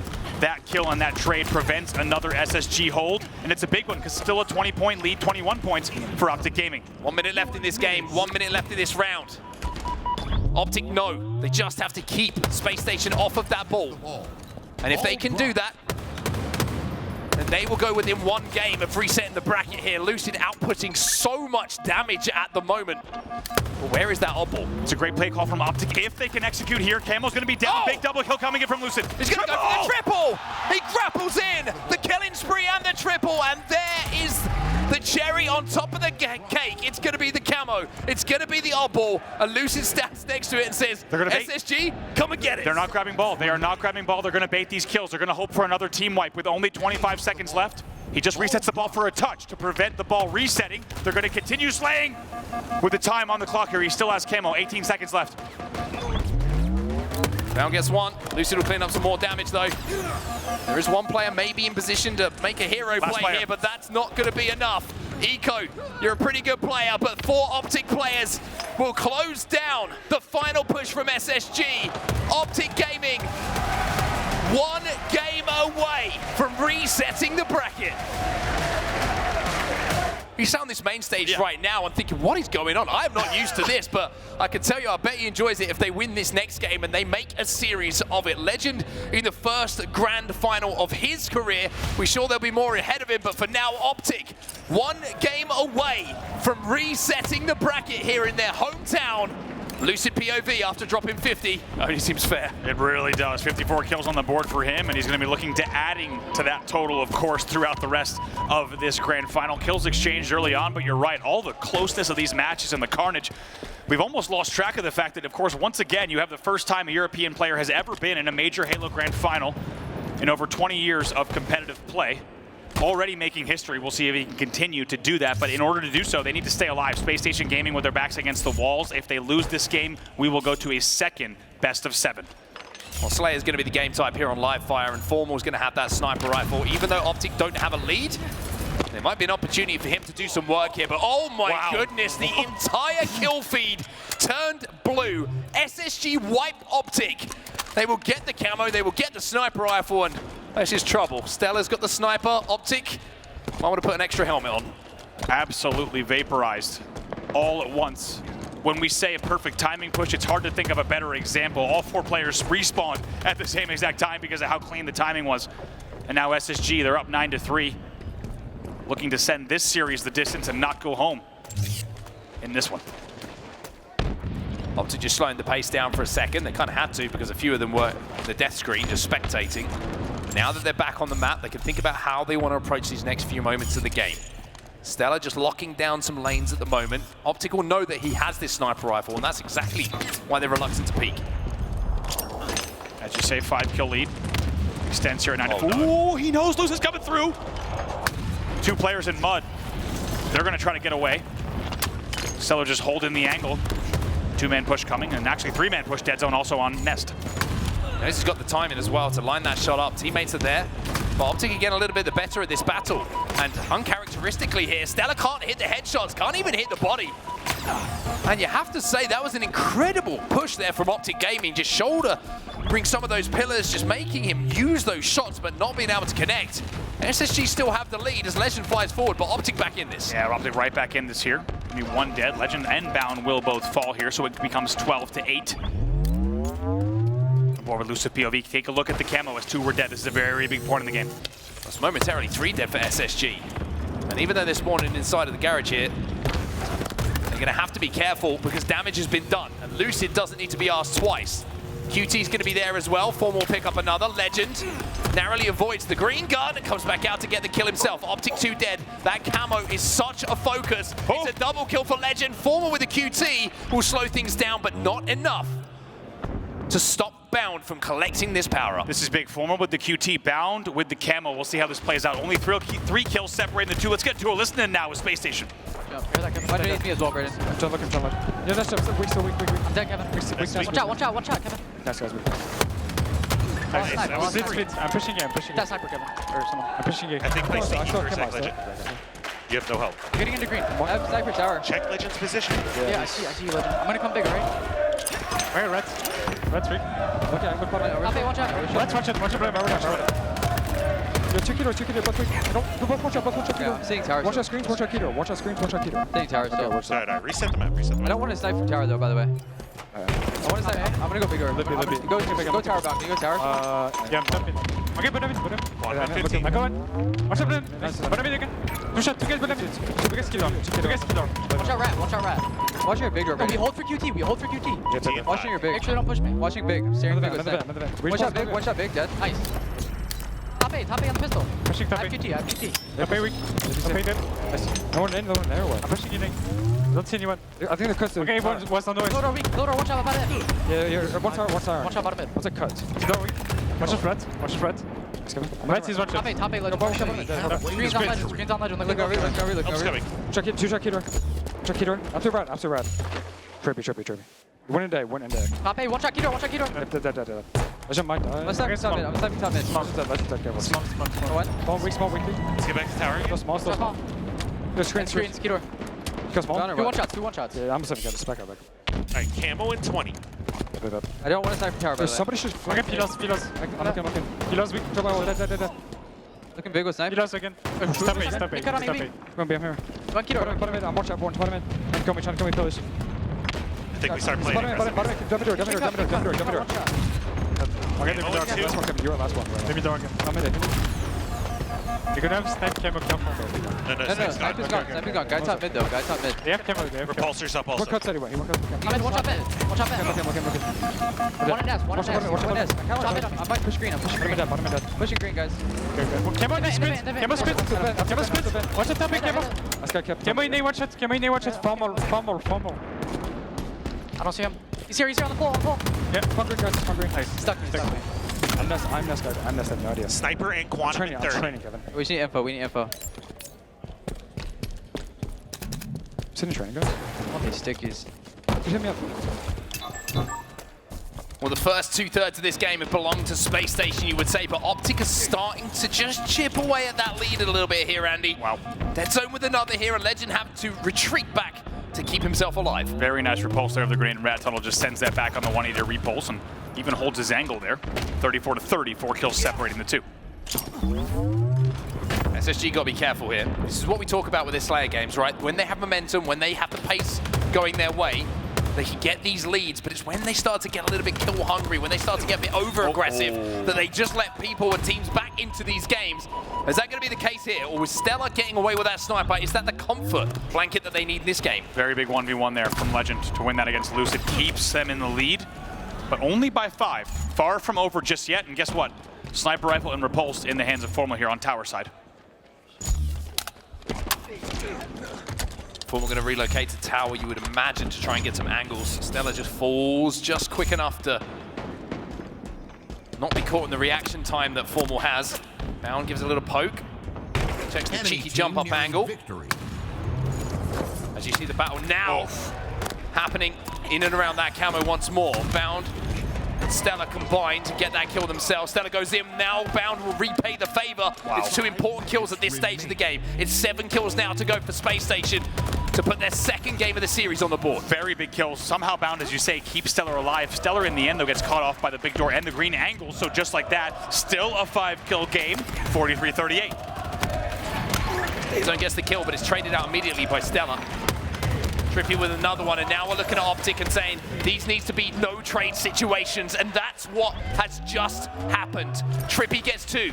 that kill on that trade prevents another SSG hold, and it's a big one because still a 20-point lead, 21 points for OpTic Gaming. 1 minute left in this game, 1 minute left in this round. OpTic know they just have to keep Spacestation off of that ball. And if they can do that, then they will go within 1 game of resetting the bracket here. Lucid outputting so much damage at the moment. But where is that Oddball? It's a great play call from OpTic. If they can execute here, Camo's going to be down. Big double kill coming in from Lucid. He's going to go for the triple. He grapples in the killing spree and the triple, and there is the cherry on top of the cake, it's going to be the camo. It's going to be the Oddball. A Lucid stats next to it and says, They're gonna bait. SSG, come and get it. They're not grabbing ball. They are not grabbing ball. They're going to bait these kills. They're going to hope for another team wipe with only 25 seconds left. He just resets the ball for a touch to prevent the ball resetting. They're going to continue slaying with the time on the clock here. He still has camo, 18 seconds left. Down gets one. Lucid will clean up some more damage though. There is one player maybe in position to make a hero play here, but that's not going to be enough. Eco, you're a pretty good player, but 4 OpTic players will close down the final push from SSG. OpTic Gaming, 1 game away from resetting the bracket. He's on this main stage right now and thinking, what is going on? I am not used to this, but I can tell you, I bet he enjoys it if they win this next game and they make a series of it. Legend in the first grand final of his career. We're sure there'll be more ahead of him, but for now, OpTic, 1 game away from resetting the bracket here in their hometown. Lucid POV after dropping 50 only seems fair. It really does. 54 kills on the board for him, and he's going to be looking to adding to that total, of course, throughout the rest of this grand final. Kills exchanged early on, but you're right. All the closeness of these matches and the carnage, we've almost lost track of the fact that, of course, once again, you have the first time a European player has ever been in a major Halo grand final in over 20 years of competitive play. Already making history. We'll see if he can continue to do that, but in order to do so, they need to stay alive. Spacestation Gaming with their backs against the walls. If they lose this game, we will go to a second best of 7. Well, Slayer's going to be the game type here on live fire, and Formal's going to have that sniper rifle. Even though OpTic don't have a lead, there might be an opportunity for him to do some work here, but oh my goodness, the entire kill feed turned blue. SSG wiped OpTic. They will get the camo, they will get the sniper rifle, and this is trouble. Stella's got the sniper, OpTic might want to put an extra helmet on. Absolutely vaporized all at once. When we say a perfect timing push, it's hard to think of a better example. All 4 players respawned at the same exact time because of how clean the timing was. And now SSG, they're up 9-3. Looking to send this series the distance and not go home in this one. OpTic just slowing the pace down for a second. They kind of had to because a few of them were in the death screen just spectating. But now that they're back on the map, they can think about how they want to approach these next few moments of the game. Stella just locking down some lanes at the moment. OpTic will know that he has this sniper rifle, and that's exactly why they're reluctant to peek. As you say, 5-kill lead. Extends here at 9. Ooh, he knows Luz is coming through. 2 players in mud. They're going to try to get away. Stella just holding the angle. 2-man push coming, and actually 3-man push. Dead zone also on Nest. This has got the timing as well to line that shot up. Teammates are there, but OpTic again a little bit the better at this battle. And uncharacteristically here, Stella can't hit the headshots, can't even hit the body. And you have to say that was an incredible push there from OpTic Gaming. Just shoulder, bring some of those pillars, just making him use those shots, but not being able to connect. SSG still have the lead as Legend flies forward, but OpTic back in this. Yeah, OpTic right back in this here. Only 1 dead. Legend and Bound will both fall here, so it becomes 12-8. Over Lucid POV, take a look at the camo as 2 were dead. This is a very big point in the game. That's momentarily 3 dead for SSG. And even though they're spawning inside of the garage here, they're going to have to be careful because damage has been done. And Lucid doesn't need to be asked twice. QT's going to be there as well. Formal will pick up another. Legend narrowly avoids the green gun and comes back out to get the kill himself. OpTic 2 dead. That camo is such a focus. It's a double kill for Legend. Formal with a QT will slow things down, but not enough to stop Bound from collecting this power-up. This is big. Formal with the QT, Bound with the camo. We'll see how this plays out. Only 3 kills separating the 2. Let's get to a listening now with Spacestation. Why do you need me as well, Braden? I'm trying to look. Yeah, that's weak. I'm dead, Kevin. Watch out, Kevin. Nice guys, weak. I'm pushing you. That sniper, Kevin. Or someone. I'm pushing you. I think Come on, they I see saw you for a him, sec, I Legend. You have no help. I'm getting into green. I have sniper tower. Check Legend's position. Yeah, I see you, Legend. I'm gonna come big, right? Right, Red's weak. Okay, I'm good. Okay, watch out. Let's watch it. Yo, 2 kilo, both weak. No, both watch out, Yeah, I'm seeing towers. Watch our screens, watch our kilo. Seeing towers still. Alright, reset the map. I don't want to snipe from tower though, by the way. I want to snipe. I'm gonna go bigger. Go tower back. Can you go tower? Yeah, I'm jumping. Okay, put him. I go in. Watch out, put him again. 2 shots, 2 guys, put him. 2 guys kill on. Watch out, rat. Watch your big door. We hold for QT. Watching your big. Make sure they don't push me. Watching big. I'm staring big with that. Watch out, big. Dead. Nice. Top 8 on the pistol. Pushing top I have 8. QT, I have QT. Top 8 weak. Top 8 dead. No one in, no one there. I'm pushing in. Don't see anyone. I think the cut's Okay, what's on the way? Loader weak, loader, watch out about it. Yeah, one tower. Watch out bottom mid. What's a cut? Go weak. Watch the front. Red is one shot. Top 8 later. Screen's on legend, screen's on legend. Look, I'm just coming. Check it, 2 check heater. Check heater. After red. Trippy. One in day. Top 8, one shot keto. Dead. I jump mine. Let's start top mid, I'm stepping top mid. Small. What? Small weak. Let's get back to tower again. Go small. Go screens, keto. Go small. Two one shots. Yeah, I'm just gonna spec out back. Alright, camo in 20. I don't want to snipe from tower, by the way. Somebody should flank. Okay, Pilos. I'm looking. Pilos weak. Dead. Looking big with snipe. Pilos again. Stop it. He cut on me, weak. Come on, be here. One keto. Bottom mid. I'm watching up. Bottom mid. Come me, Pilos. I think we start playing aggressive. Bottom mid. Dump the door. Okay, Camo in 2. last one. You're last one. Let me door again. I'm in it. You're gonna have snipe camo come from there. No, No, snipe is gone. Guy top mid though. They have camo. Repulsor's up One also. cuts anyway. Watch out mid. One in S. One in S. Top mid. I'm pushing green. Bottom mid. Pushing green, guys. Camo in the split. vent. Camo split. Watch the top camo. Let's go cap. Camo in one shot. Fumble. I don't see him. He's here on the pole. Yeah, hungry guys. Nice. Stuck me. I'm nest guard. I'm nest. I have no idea. Sniper and quantum in I'm 30. training, Kevin. We need info. Sitting training, guys. Want these stickies. Just hit me up. Well, the first 2/3 of this game have belonged to Spacestation, you would say, but OpTic is starting to just chip away at that lead a little bit here, Andy. Wow. Dead zone with another here, and Legend have to retreat back to keep himself alive. Very nice repulse there of the green and red tunnel. Just sends that back on the 180 repulse and even holds his angle there. 34-30, 4 kills separating the two. SSG got to be careful here. This is what we talk about with their Slayer games, right? When they have momentum, when they have the pace going their way, they can get these leads, but it's when they start to get a little bit kill hungry, when they start to get a bit over-aggressive, that they just let people and teams back into these games. Is that going to be the case here? Or was Stella getting away with that sniper? Is that the comfort blanket that they need in this game? Very big 1v1 there from Legend to win that against Lucid. Keeps them in the lead, but only by 5. Far from over just yet, and guess what? Sniper rifle and repulsed in the hands of Formal here on tower side. Formal going to relocate to tower, you would imagine, to try and get some angles. Stella just falls just quick enough to not be caught in the reaction time that Formal has. Bound gives a little poke. Checks the cheeky jump up angle. Victory. As you see the battle now happening in and around that camo once more. Bound and Stella combined to get that kill themselves. Stella goes in, now Bound will repay the favor. Wow. It's 2 important kills at this stage of the game. It's 7 kills now to go for Space Station to put their second game of the series on the board. Very big kills. Somehow Bound, as you say, keeps Stellar alive. Stellar in the end, though, gets caught off by the big door and the green angle. So just like that, still a 5-kill game, 43-38. Zone gets the kill, but it's traded out immediately by Stella. Trippy with another one, and now we're looking at OpTic and saying these needs to be no trade situations, and that's what has just happened. Trippy gets 2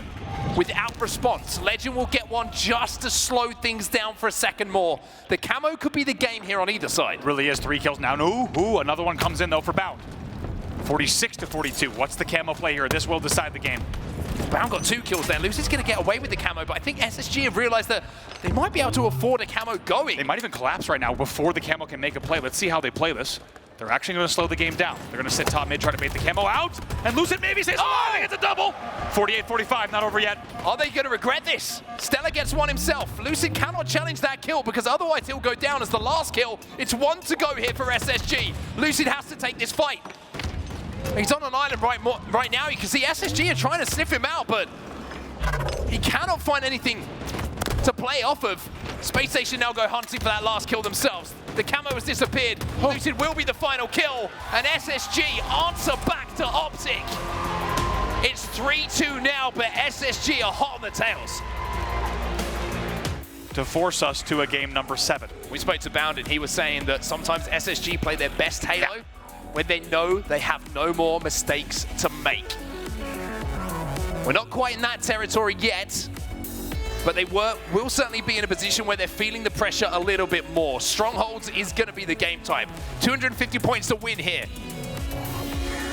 without response. Legend will get 1 just to slow things down for a second more. The camo could be the game here on either side. Really is 3 kills now. No, another one comes in though for Bound. 46-42. What's the camo play here? This will decide the game. Bound got 2 kills there. Lucid's going to get away with the camo, but I think SSG have realized that they might be able to afford a camo going. They might even collapse right now before the camo can make a play. Let's see how they play this. They're actually going to slow the game down. They're going to sit top mid, try to bait the camo out, and Lucid maybe says, oh, it's a double! 48-45, not over yet. Are they going to regret this? Stella gets 1 himself. Lucid cannot challenge that kill because otherwise he'll go down as the last kill. It's 1 to go here for SSG. Lucid has to take this fight. He's on an island right now. You can see SSG are trying to sniff him out, but he cannot find anything to play off of. Space Station now go hunting for that last kill themselves. The camo has disappeared. Lucid will be the final kill, and SSG answer back to OpTic. It's 3-2 now, but SSG are hot on the tails. To force us to a game number 7. We spoke to Bound, and he was saying that sometimes SSG play their best Halo when they know they have no more mistakes to make. We're not quite in that territory yet, but they will certainly be in a position where they're feeling the pressure a little bit more. Strongholds is going to be the game type. 250 points to win here.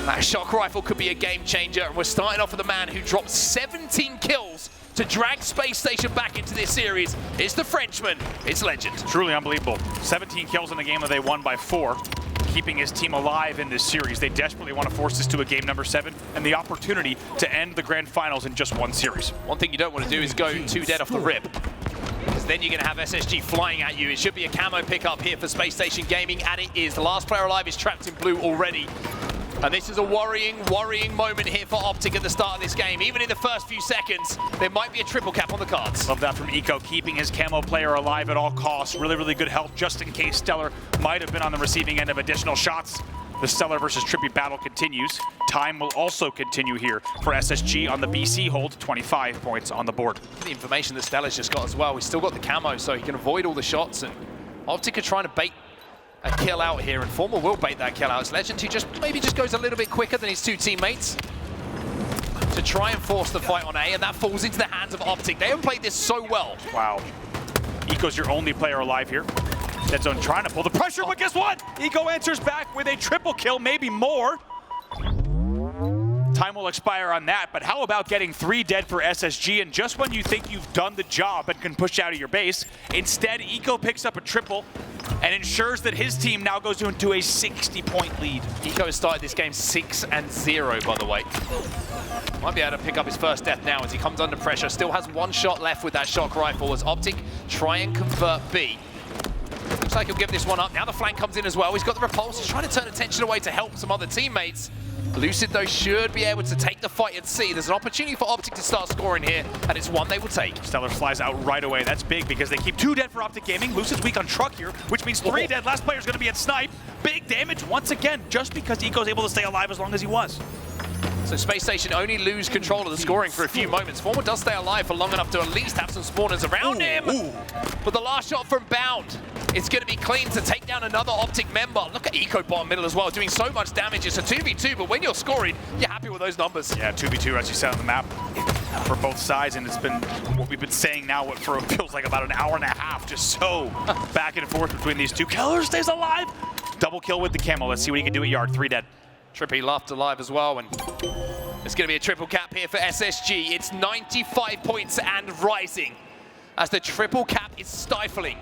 That shock rifle could be a game changer, and we're starting off with a man who dropped 17 kills to drag Spacestation back into this series. It's the Frenchman, it's Legend. Truly unbelievable. 17 kills in a game that they won by 4, keeping his team alive in this series. They desperately want to force this to a game number 7 and the opportunity to end the grand finals in just one series. One thing you don't want to do is go 2 dead off the rip, because then you're going to have SSG flying at you. It should be a camo pickup here for Spacestation Gaming, and it is. The last player alive is trapped in blue already. And this is a worrying moment here for OpTic at the start of this game. Even in the first few seconds, there might be a triple cap on the cards. Love that from Eco, keeping his camo player alive at all costs. Really good help, just in case Stellar might have been on the receiving end of additional shots. The Stellar versus Trippy battle continues. Time will also continue here for SSG on the BC hold, 25 points on the board. The information that Stellar's just got as well. He's still got the camo, so he can avoid all the shots. And OpTic are trying to bait a kill out here, and Formal will bait that kill out. It's Legend who maybe just goes a little bit quicker than his 2 teammates to try and force the fight on A, and that falls into the hands of OpTic. They haven't played this so well. Wow. Eco's your only player alive here. Dead Zone trying to pull the pressure, but guess what? Eco answers back with a triple kill, maybe more. Time will expire on that, but how about getting 3 dead for SSG, and just when you think you've done the job and can push out of your base, instead Eco picks up a triple and ensures that his team now goes into a 60-point lead. Eco has started this game 6-0, by the way. Might be able to pick up his first death now as he comes under pressure. Still has 1 shot left with that shock rifle as OpTic try and convert B. Looks like he'll give this one up. Now the flank comes in as well. He's got the repulse. He's trying to turn attention away to help some other teammates. Lucid, though, should be able to take the fight at C. There's an opportunity for OpTic to start scoring here, and it's one they will take. Stellar flies out right away. That's big because they keep 2 dead for OpTic Gaming. Lucid's weak on truck here, which means 3 dead. Last player's going to be at snipe. Big damage once again, just because Eco's able to stay alive as long as he was. So Spacestation only lose control of the scoring for a few moments. Former does stay alive for long enough to at least have some spawners around him. But the last shot from Bound, it's going to be clean to take down another OpTic member. Look at Eco bottom middle as well, doing so much damage. It's a 2v2, but when you're scoring, you're happy with those numbers. Yeah, 2v2 as you said on the map for both sides, and it's been what we've been saying now what for feels like about an hour and a half, just so back and forth between these two. Keller stays alive. Double kill with the camo. Let's see what he can do at yard. 3 dead. Trippy left alive as well, and it's going to be a triple cap here for SSG. It's 95 points and rising as the triple cap is stifling.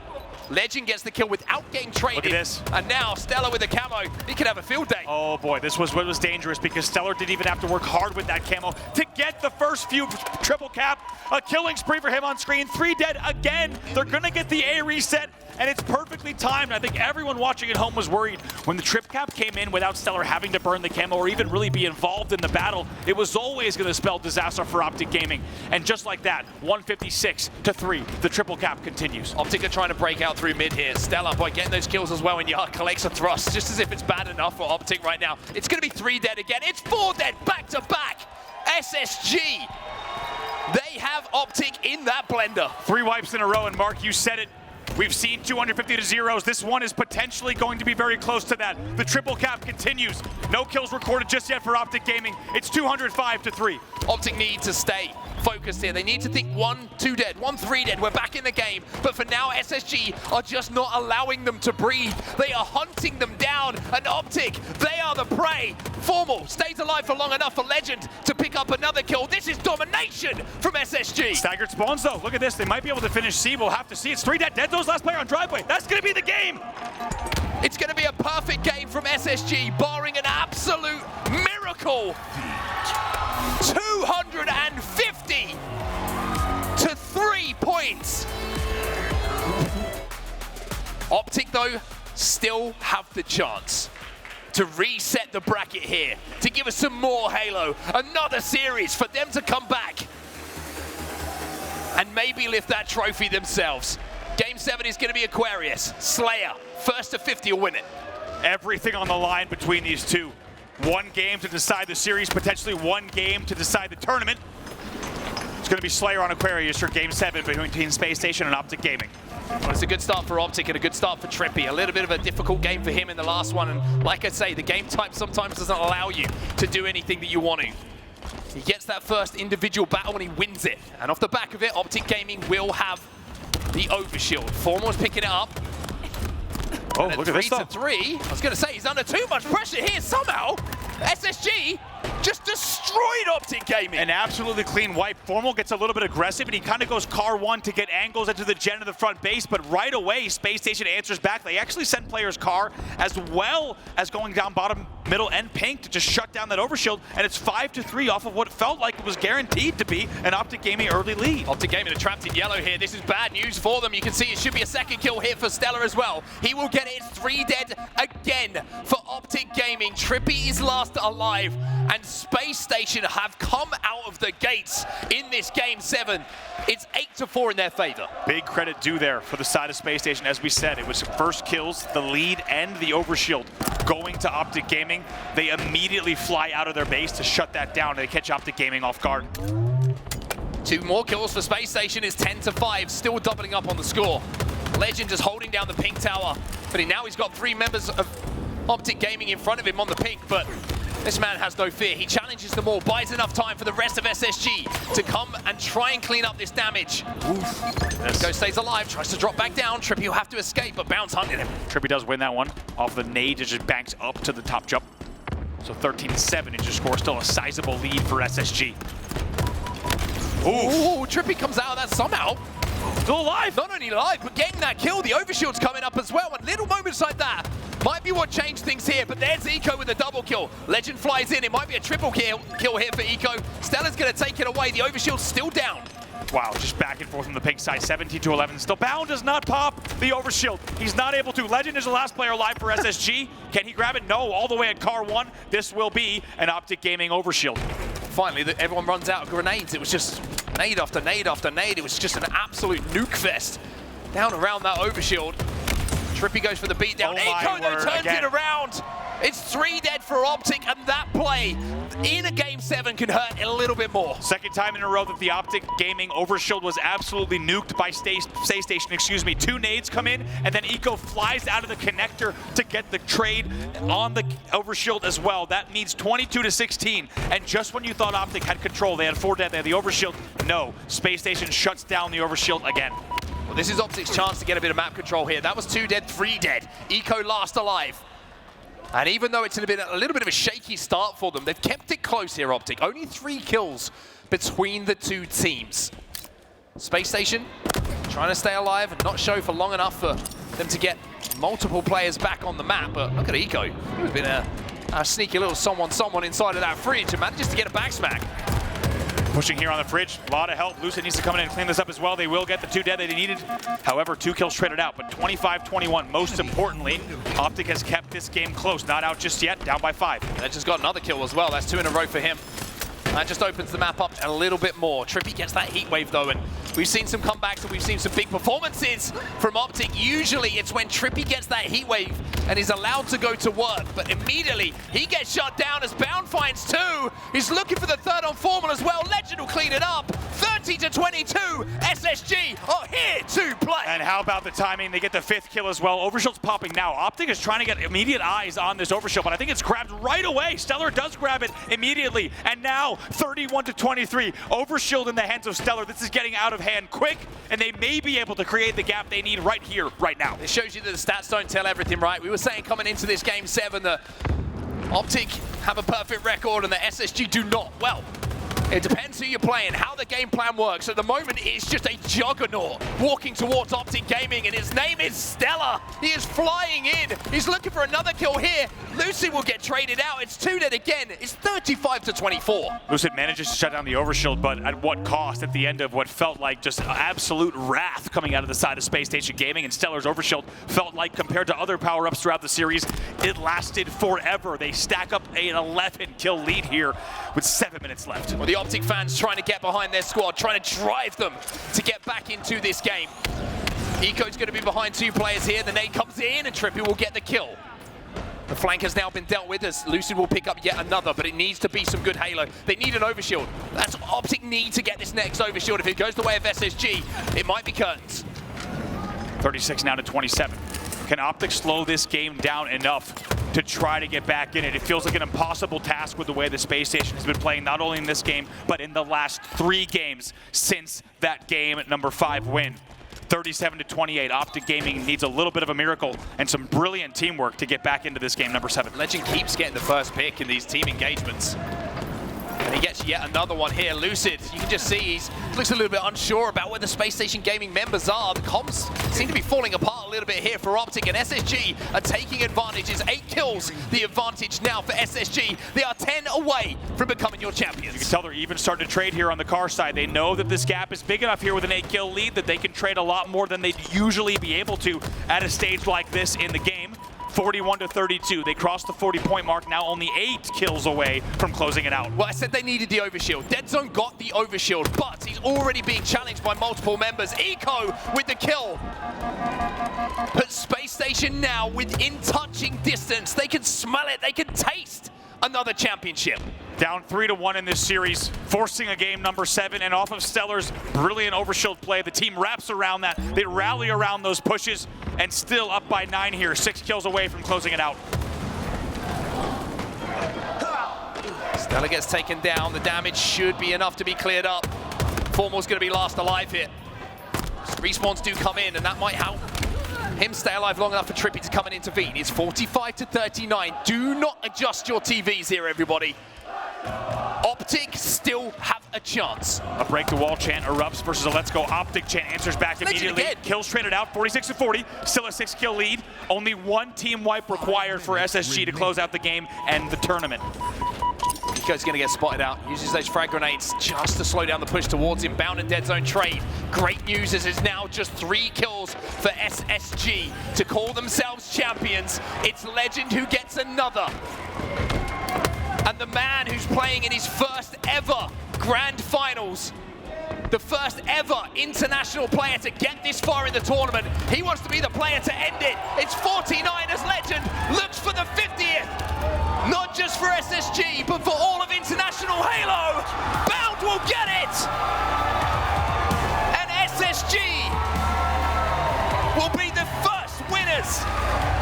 Legend gets the kill without getting traded. Look at this. And now Stellar with the camo. He could have a field day. Oh boy, this was what was dangerous because Stellar didn't even have to work hard with that camo to get the first few triple cap. A killing spree for him on screen. 3 dead again. They're going to get the A reset, and it's perfectly timed. I think everyone watching at home was worried when the trip cap came in without Stellar having to burn the camo or even really be involved in the battle. It was always going to spell disaster for OpTic Gaming. And just like that, 156-3, the triple cap continues. OpTic are trying to break out through mid here. Stellar, by getting those kills as well, and Yard collects a thrust, just as if it's bad enough for OpTic right now. It's going to be 3 dead again. It's 4 dead back to back. SSG, they have OpTic in that blender. 3 wipes in a row, and Mark, you said it. We've seen 250 to zeros. This one is potentially going to be very close to that. The triple cap continues. No kills recorded just yet for OpTic Gaming. It's 205-3. OpTic need to stay focused here. They need to think 1, 2 dead, 1, 3 dead. We're back in the game. But for now, SSG are just not allowing them to breathe. They are hunting them down. And OpTic, they are the prey. Formal stays alive for long enough for Legend to pick up another kill. This is domination from SSG. Staggered spawns, though. Look at this. They might be able to finish C. We'll have to see. It's 3 dead. Deadzo's last player on driveway. That's going to be the game. It's going to be a perfect game from SSG, barring an absolute miracle. 250-3 points. OpTic, though, still have the chance to reset the bracket here, to give us some more Halo, another series for them to come back and maybe lift that trophy themselves. Game 7 is going to be Aquarius. Slayer, first to 50 will win it. Everything on the line between these two. 1 game to decide the series, potentially 1 game to decide the tournament. It's going to be Slayer on Aquarius for Game 7 between Spacestation and OpTic Gaming. Well, it's a good start for OpTic and a good start for Trippy. A little bit of a difficult game for him in the last one, and like I say, the game type sometimes doesn't allow you to do anything that you want to. He gets that first individual battle and he wins it. And off the back of it, OpTic Gaming will have the overshield. Formal's picking it up. Oh, look at this stuff. 3-3. I was going to say, he's under too much pressure here somehow. SSG just destroyed OpTic Gaming. An absolutely clean wipe. Formal gets a little bit aggressive, and he kind of goes car one to get angles into the gen of the front base, but right away, Spacestation answers back. They actually send players car, as well as going down bottom, middle, and pink to just shut down that overshield, and it's 5-3 off of what felt like it was guaranteed to be an OpTic Gaming early lead. OpTic Gaming are trapped in yellow here. This is bad news for them. You can see it should be a second kill here for Stellar as well. He will get it. It's 3 dead again for OpTic Gaming. Trippy is last alive, and Spacestation have come out of the gates in this game 7. It's 8-4 in their favor. Big credit due there for the side of Spacestation. As we said, it was first kills, the lead, and the overshield going to OpTic Gaming. They immediately fly out of their base to shut that down, and they catch OpTic Gaming off guard. 2 more kills for Spacestation is 10-5, still doubling up on the score. Legend just holding down the pink tower, but now he's got 3 members of OpTic Gaming in front of him on the pink, but this man has no fear. He challenges them all, buys enough time for the rest of SSG to come and try and clean up this damage. Go stays alive, tries to drop back down. Trippy will have to escape, but Bounce hunted him. Trippy does win that one off the nade. It just banks up to the top jump. So 13-7 in your score, still a sizable lead for SSG. Ooh, Trippy comes out of that somehow. Still alive. Not only alive, but getting that kill. The overshield's coming up as well. And little moments like that might be what changed things here. But there's Eco with a double kill. Legend flies in. It might be a triple kill here for Eco. Stella's going to take it away. The overshield's still down. Wow, just back and forth on the pink side, 17-11. Still, Bound does not pop the overshield. He's not able to. Legend is the last player alive for SSG. Can he grab it? No, all the way at car 1. This will be an OpTic Gaming overshield. Finally, everyone runs out of grenades. It was just nade after nade after nade. It was just an absolute nuke fest down around that overshield. Trippy goes for the beatdown. Eco though turns it around. It's 3 dead for OpTic, and that play in a game 7 can hurt a little bit more. Second time in a row that the OpTic Gaming overshield was absolutely nuked by Spacestation, excuse me. 2 nades come in, and then Eco flies out of the connector to get the trade on the overshield as well. That means 22-16, and just when you thought OpTic had control, they had 4 dead, they had the overshield. No, Spacestation shuts down the overshield again. Well, this is OpTic's chance to get a bit of map control here. That was 2 dead, 3 dead. Eco last alive. And even though it's been a little bit of a shaky start for them, they've kept it close here, OpTic. Only 3 kills between the 2 teams. Spacestation trying to stay alive and not show for long enough for them to get multiple players back on the map. But look at Eco. He's been a sneaky little someone inside of that fridge and manages to get a back smack. Pushing here on the fridge, a lot of help. Lucid needs to come in and clean this up as well. They will get the 2 dead that they needed. However, 2 kills traded out, but 25-21. Most importantly, OpTic has kept this game close. Not out just yet, down by 5. They just got another kill as well. That's 2 in a row for him. That just opens the map up a little bit more. Trippy gets that heat wave though, and we've seen some comebacks and we've seen some big performances from OpTic. Usually it's when Trippy gets that heat wave and is allowed to go to work, but immediately he gets shut down as Bound finds 2. He's looking for the 3rd on Formal as well. Legend will clean it up. 30-22, SSG are here to play. And how about the timing? They get the 5th kill as well. Overshield's popping now. OpTic is trying to get immediate eyes on this overshield, but I think it's grabbed right away. Stellar does grab it immediately, and now 31-23. Overshield in the hands of Stellar. This is getting out of hand quick, and they may be able to create the gap they need right here, right now. It shows you that the stats don't tell everything, right? We were saying coming into this game 7 that OpTic have a perfect record and the SSG do not. Well, it depends who you're playing, how the game plan works. At the moment, it's just a juggernaut walking towards OpTic Gaming, and his name is Stellar. He is flying in. He's looking for another kill here. Lucid will get traded out. It's 2 dead again. It's 35-24. Lucid manages to shut down the overshield, but at what cost? At the end of what felt like just absolute wrath coming out of the side of Spacestation Gaming, and Stellar's overshield felt like, compared to other power-ups throughout the series, it lasted forever. They stack up an 11-kill lead here with 7 minutes left. Well, the OpTic fans trying to get behind their squad, trying to drive them to get back into this game. Eco's going to be behind 2 players here. The nade comes in and Trippy will get the kill. The flank has now been dealt with as Lucid will pick up yet another, but it needs to be some good Halo. They need an overshield. That's OpTic need to get this next overshield. If it goes the way of SSG, it might be curtains. 36 now to 27. Can OpTic slow this game down enough to try to get back in it? It feels like an impossible task with the way the Spacestation has been playing, not only in this game, but in the last 3 games since that game at number 5 win. 37-28. OpTic Gaming needs a little bit of a miracle and some brilliant teamwork to get back into this game, number 7. Legend keeps getting the first pick in these team engagements. And he gets yet another one here. Lucid, you can just see he looks a little bit unsure about where the Spacestation Gaming members are. The comms seem to be falling apart a little bit here for OpTic, and SSG are taking advantage. It's 8 kills, the advantage now for SSG. They are 10 away from becoming your champions. You can tell they're even starting to trade here on the car side. They know that this gap is big enough here with an 8-kill lead that they can trade a lot more than they'd usually be able to at a stage like this in the game. 41-32. They crossed the 40-point mark, now only 8 kills away from closing it out. Well, I said they needed the overshield. Dead Zone got the overshield, but he's already being challenged by multiple members. Eco with the kill. But Space Station now within touching distance. They can smell it, they can taste another championship. Down 3-1 in this series, forcing a game, number 7, and off of Stellar's brilliant overshield play, the team wraps around that. They rally around those pushes, and still up by 9 here, 6 kills away from closing it out. Stellar gets taken down. The damage should be enough to be cleared up. Formal's going to be last alive here. Respawns do come in, and that might help him stay alive long enough for Trippy to come and intervene. It's 45-39. Do not adjust your TVs here, everybody. OpTic still have a chance. A break the wall chant erupts versus a let's go OpTic chant answers back immediately. Kills traded out, 46-40, still a 6-kill lead. Only 1 team wipe required for SSG to close out the game and the tournament. Eco's going to get spotted out, uses those frag grenades just to slow down the push towards him. Bound and Dead Zone trade. Great news is it's now just 3 kills for SSG to call themselves champions. It's Legend who gets another. And the man who's playing in his first ever Grand Finals, the first ever international player to get this far in the tournament, he wants to be the player to end it. It's 49 as Legend looks for the 50th. Not just for SSG, but for all of International Halo. Bound will get it! And SSG will be the first winners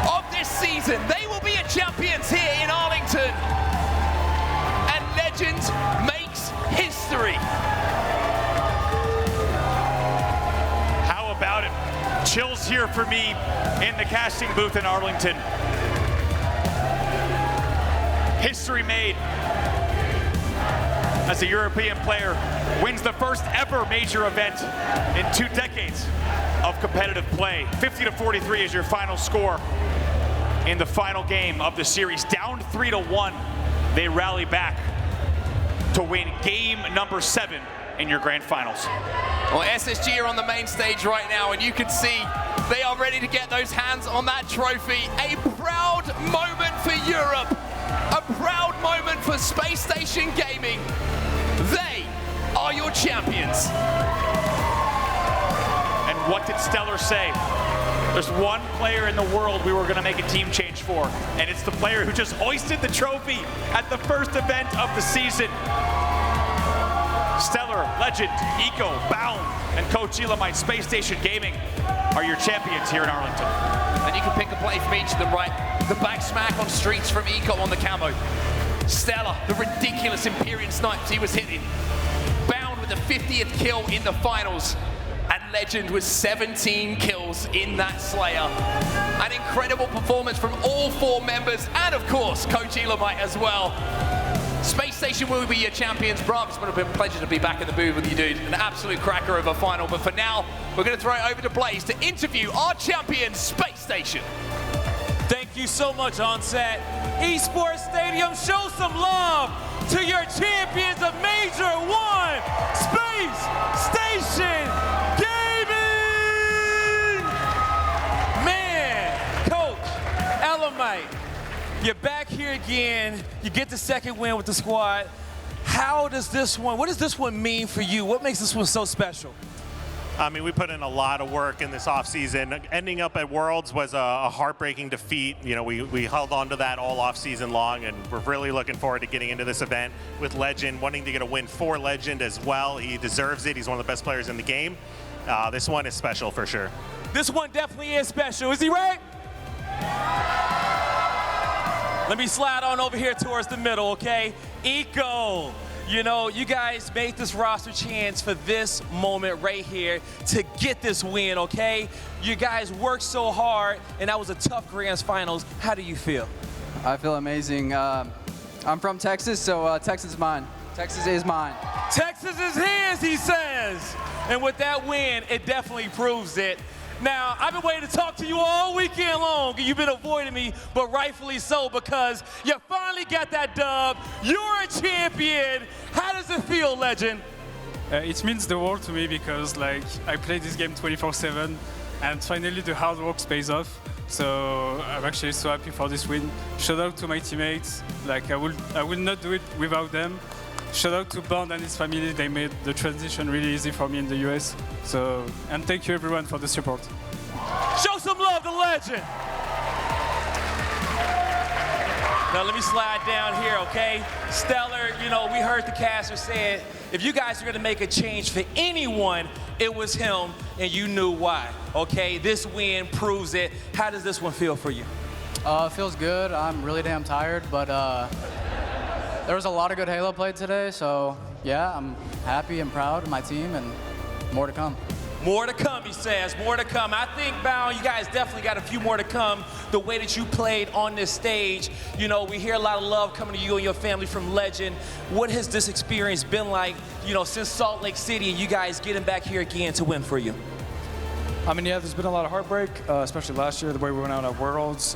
of this season. They will be champions here in Arlington. Legend makes history. How about it? Chills here for me in the casting booth in Arlington. History made as a European player wins the first ever major event in 2 decades of competitive play. 50-43 is your final score in the final game of the series. Down 3-1, they rally back to win game number 7 in your grand finals. Well, SSG are on the main stage right now, and you can see they are ready to get those hands on that trophy. A proud moment for Europe, a proud moment for Space Station Gaming. They are your champions. And what did Stellar say? There's one player in the world we were going to make a team change for, and it's the player who just hoisted the trophy at the first event of the season. Stellar, Legend, Eco, Bound, and Coach Elamite, Space Station Gaming are your champions here in Arlington. And you can pick a play from each of them, right? The back smack on Streets from Eco on the camo. Stellar, the ridiculous Empyrean snipes he was hitting. Bound with the 50th kill in the finals. And Legend with 17 kills in that Slayer. An incredible performance from all 4 members, and of course, Coach Elamite as well. Space Station will be your champions. Brav, it's been a pleasure to be back in the booth with you, dude. An absolute cracker of a final, but for now, we're going to throw it over to Blaze to interview our champion, Space Station. Thank you so much, Onset. Esports Stadium, show some love to your champions of Major 1, Space Station Gaming! Man, Coach Elamite, you're back here again. You get the second win with the squad. What does this one mean for you? What makes this one so special? I mean, we put in a lot of work in this offseason. Ending up at Worlds was a heartbreaking defeat. You know, we held on to that all offseason long, and we're really looking forward to getting into this event with Legend, wanting to get a win for Legend as well. He deserves it. He's one of the best players in the game. This one is special for sure. This one definitely is special. Is he right? Let me slide on over here towards the middle, okay? Eco, You know, you guys made this roster chance for this moment right here to get this win, okay? You guys worked so hard, and that was a tough Grand Finals. How do you feel? I feel amazing. I'm from Texas, so Texas is mine. Texas is mine. Texas is his, he says. And with that win, it definitely proves it. Now, I've been waiting to talk to you all weekend long. You've been avoiding me, but rightfully so, because you finally got that dub. You're a champion. How does it feel, Legend? It means the world to me because like I play this game 24/7, and finally the hard work pays off. So I'm actually so happy for this win. Shout out to my teammates. Like I will not do it without them. Shout out to Bond and his family. They made the transition really easy for me in the US. So, and thank you everyone for the support. Show some love to Legend. Now let me slide down here, okay? Stellar, you know, we heard the caster say it. If you guys are gonna make a change for anyone, it was him, and you knew why, okay? This win proves it. How does this one feel for you? It feels good. I'm really damn tired, but there was a lot of good Halo played today, so yeah, I'm happy and proud of my team, and more to come. More to come, he says, more to come. I think, Bound, you guys definitely got a few more to come. The way that you played on this stage, you know, we hear a lot of love coming to you and your family from Legend. What has this experience been like, you know, since Salt Lake City and you guys getting back here again to win for you? I mean, yeah, there's been a lot of heartbreak, especially last year, the way we went out at Worlds.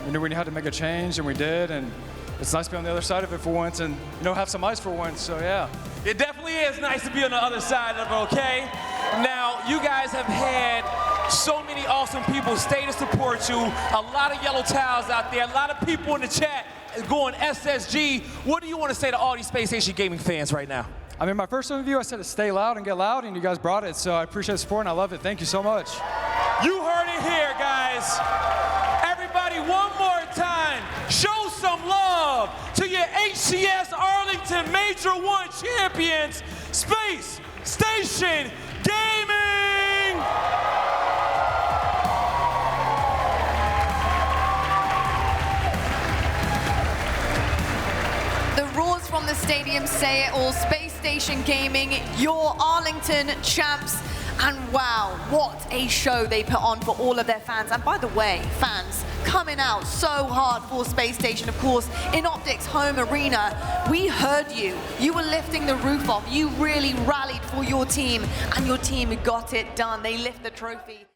We knew we had to make a change, and we did, and it's nice to be on the other side of it for once and, you know, have some ice for once, so yeah. It definitely is nice to be on the other side of it, okay? Now, you guys have had so many awesome people stay to support you, a lot of yellow towels out there, a lot of people in the chat going SSG. What do you want to say to all these Spacestation Gaming fans right now? I mean, my first interview, I said to stay loud and get loud, and you guys brought it, so I appreciate the support, and I love it. Thank you so much. You heard it here, guys. Everybody, one more time, show some love to your HCS Arlington Major 1 champions, Spacestation Gaming! The roars from the stadium say it all. Spacestation Gaming, your Arlington champs. And wow, what a show they put on for all of their fans. And by the way, fans coming out so hard for Spacestation, of course, in OpTic's home arena. We heard you. You were lifting the roof off. You really rallied for your team, and your team got it done. They lift the trophy.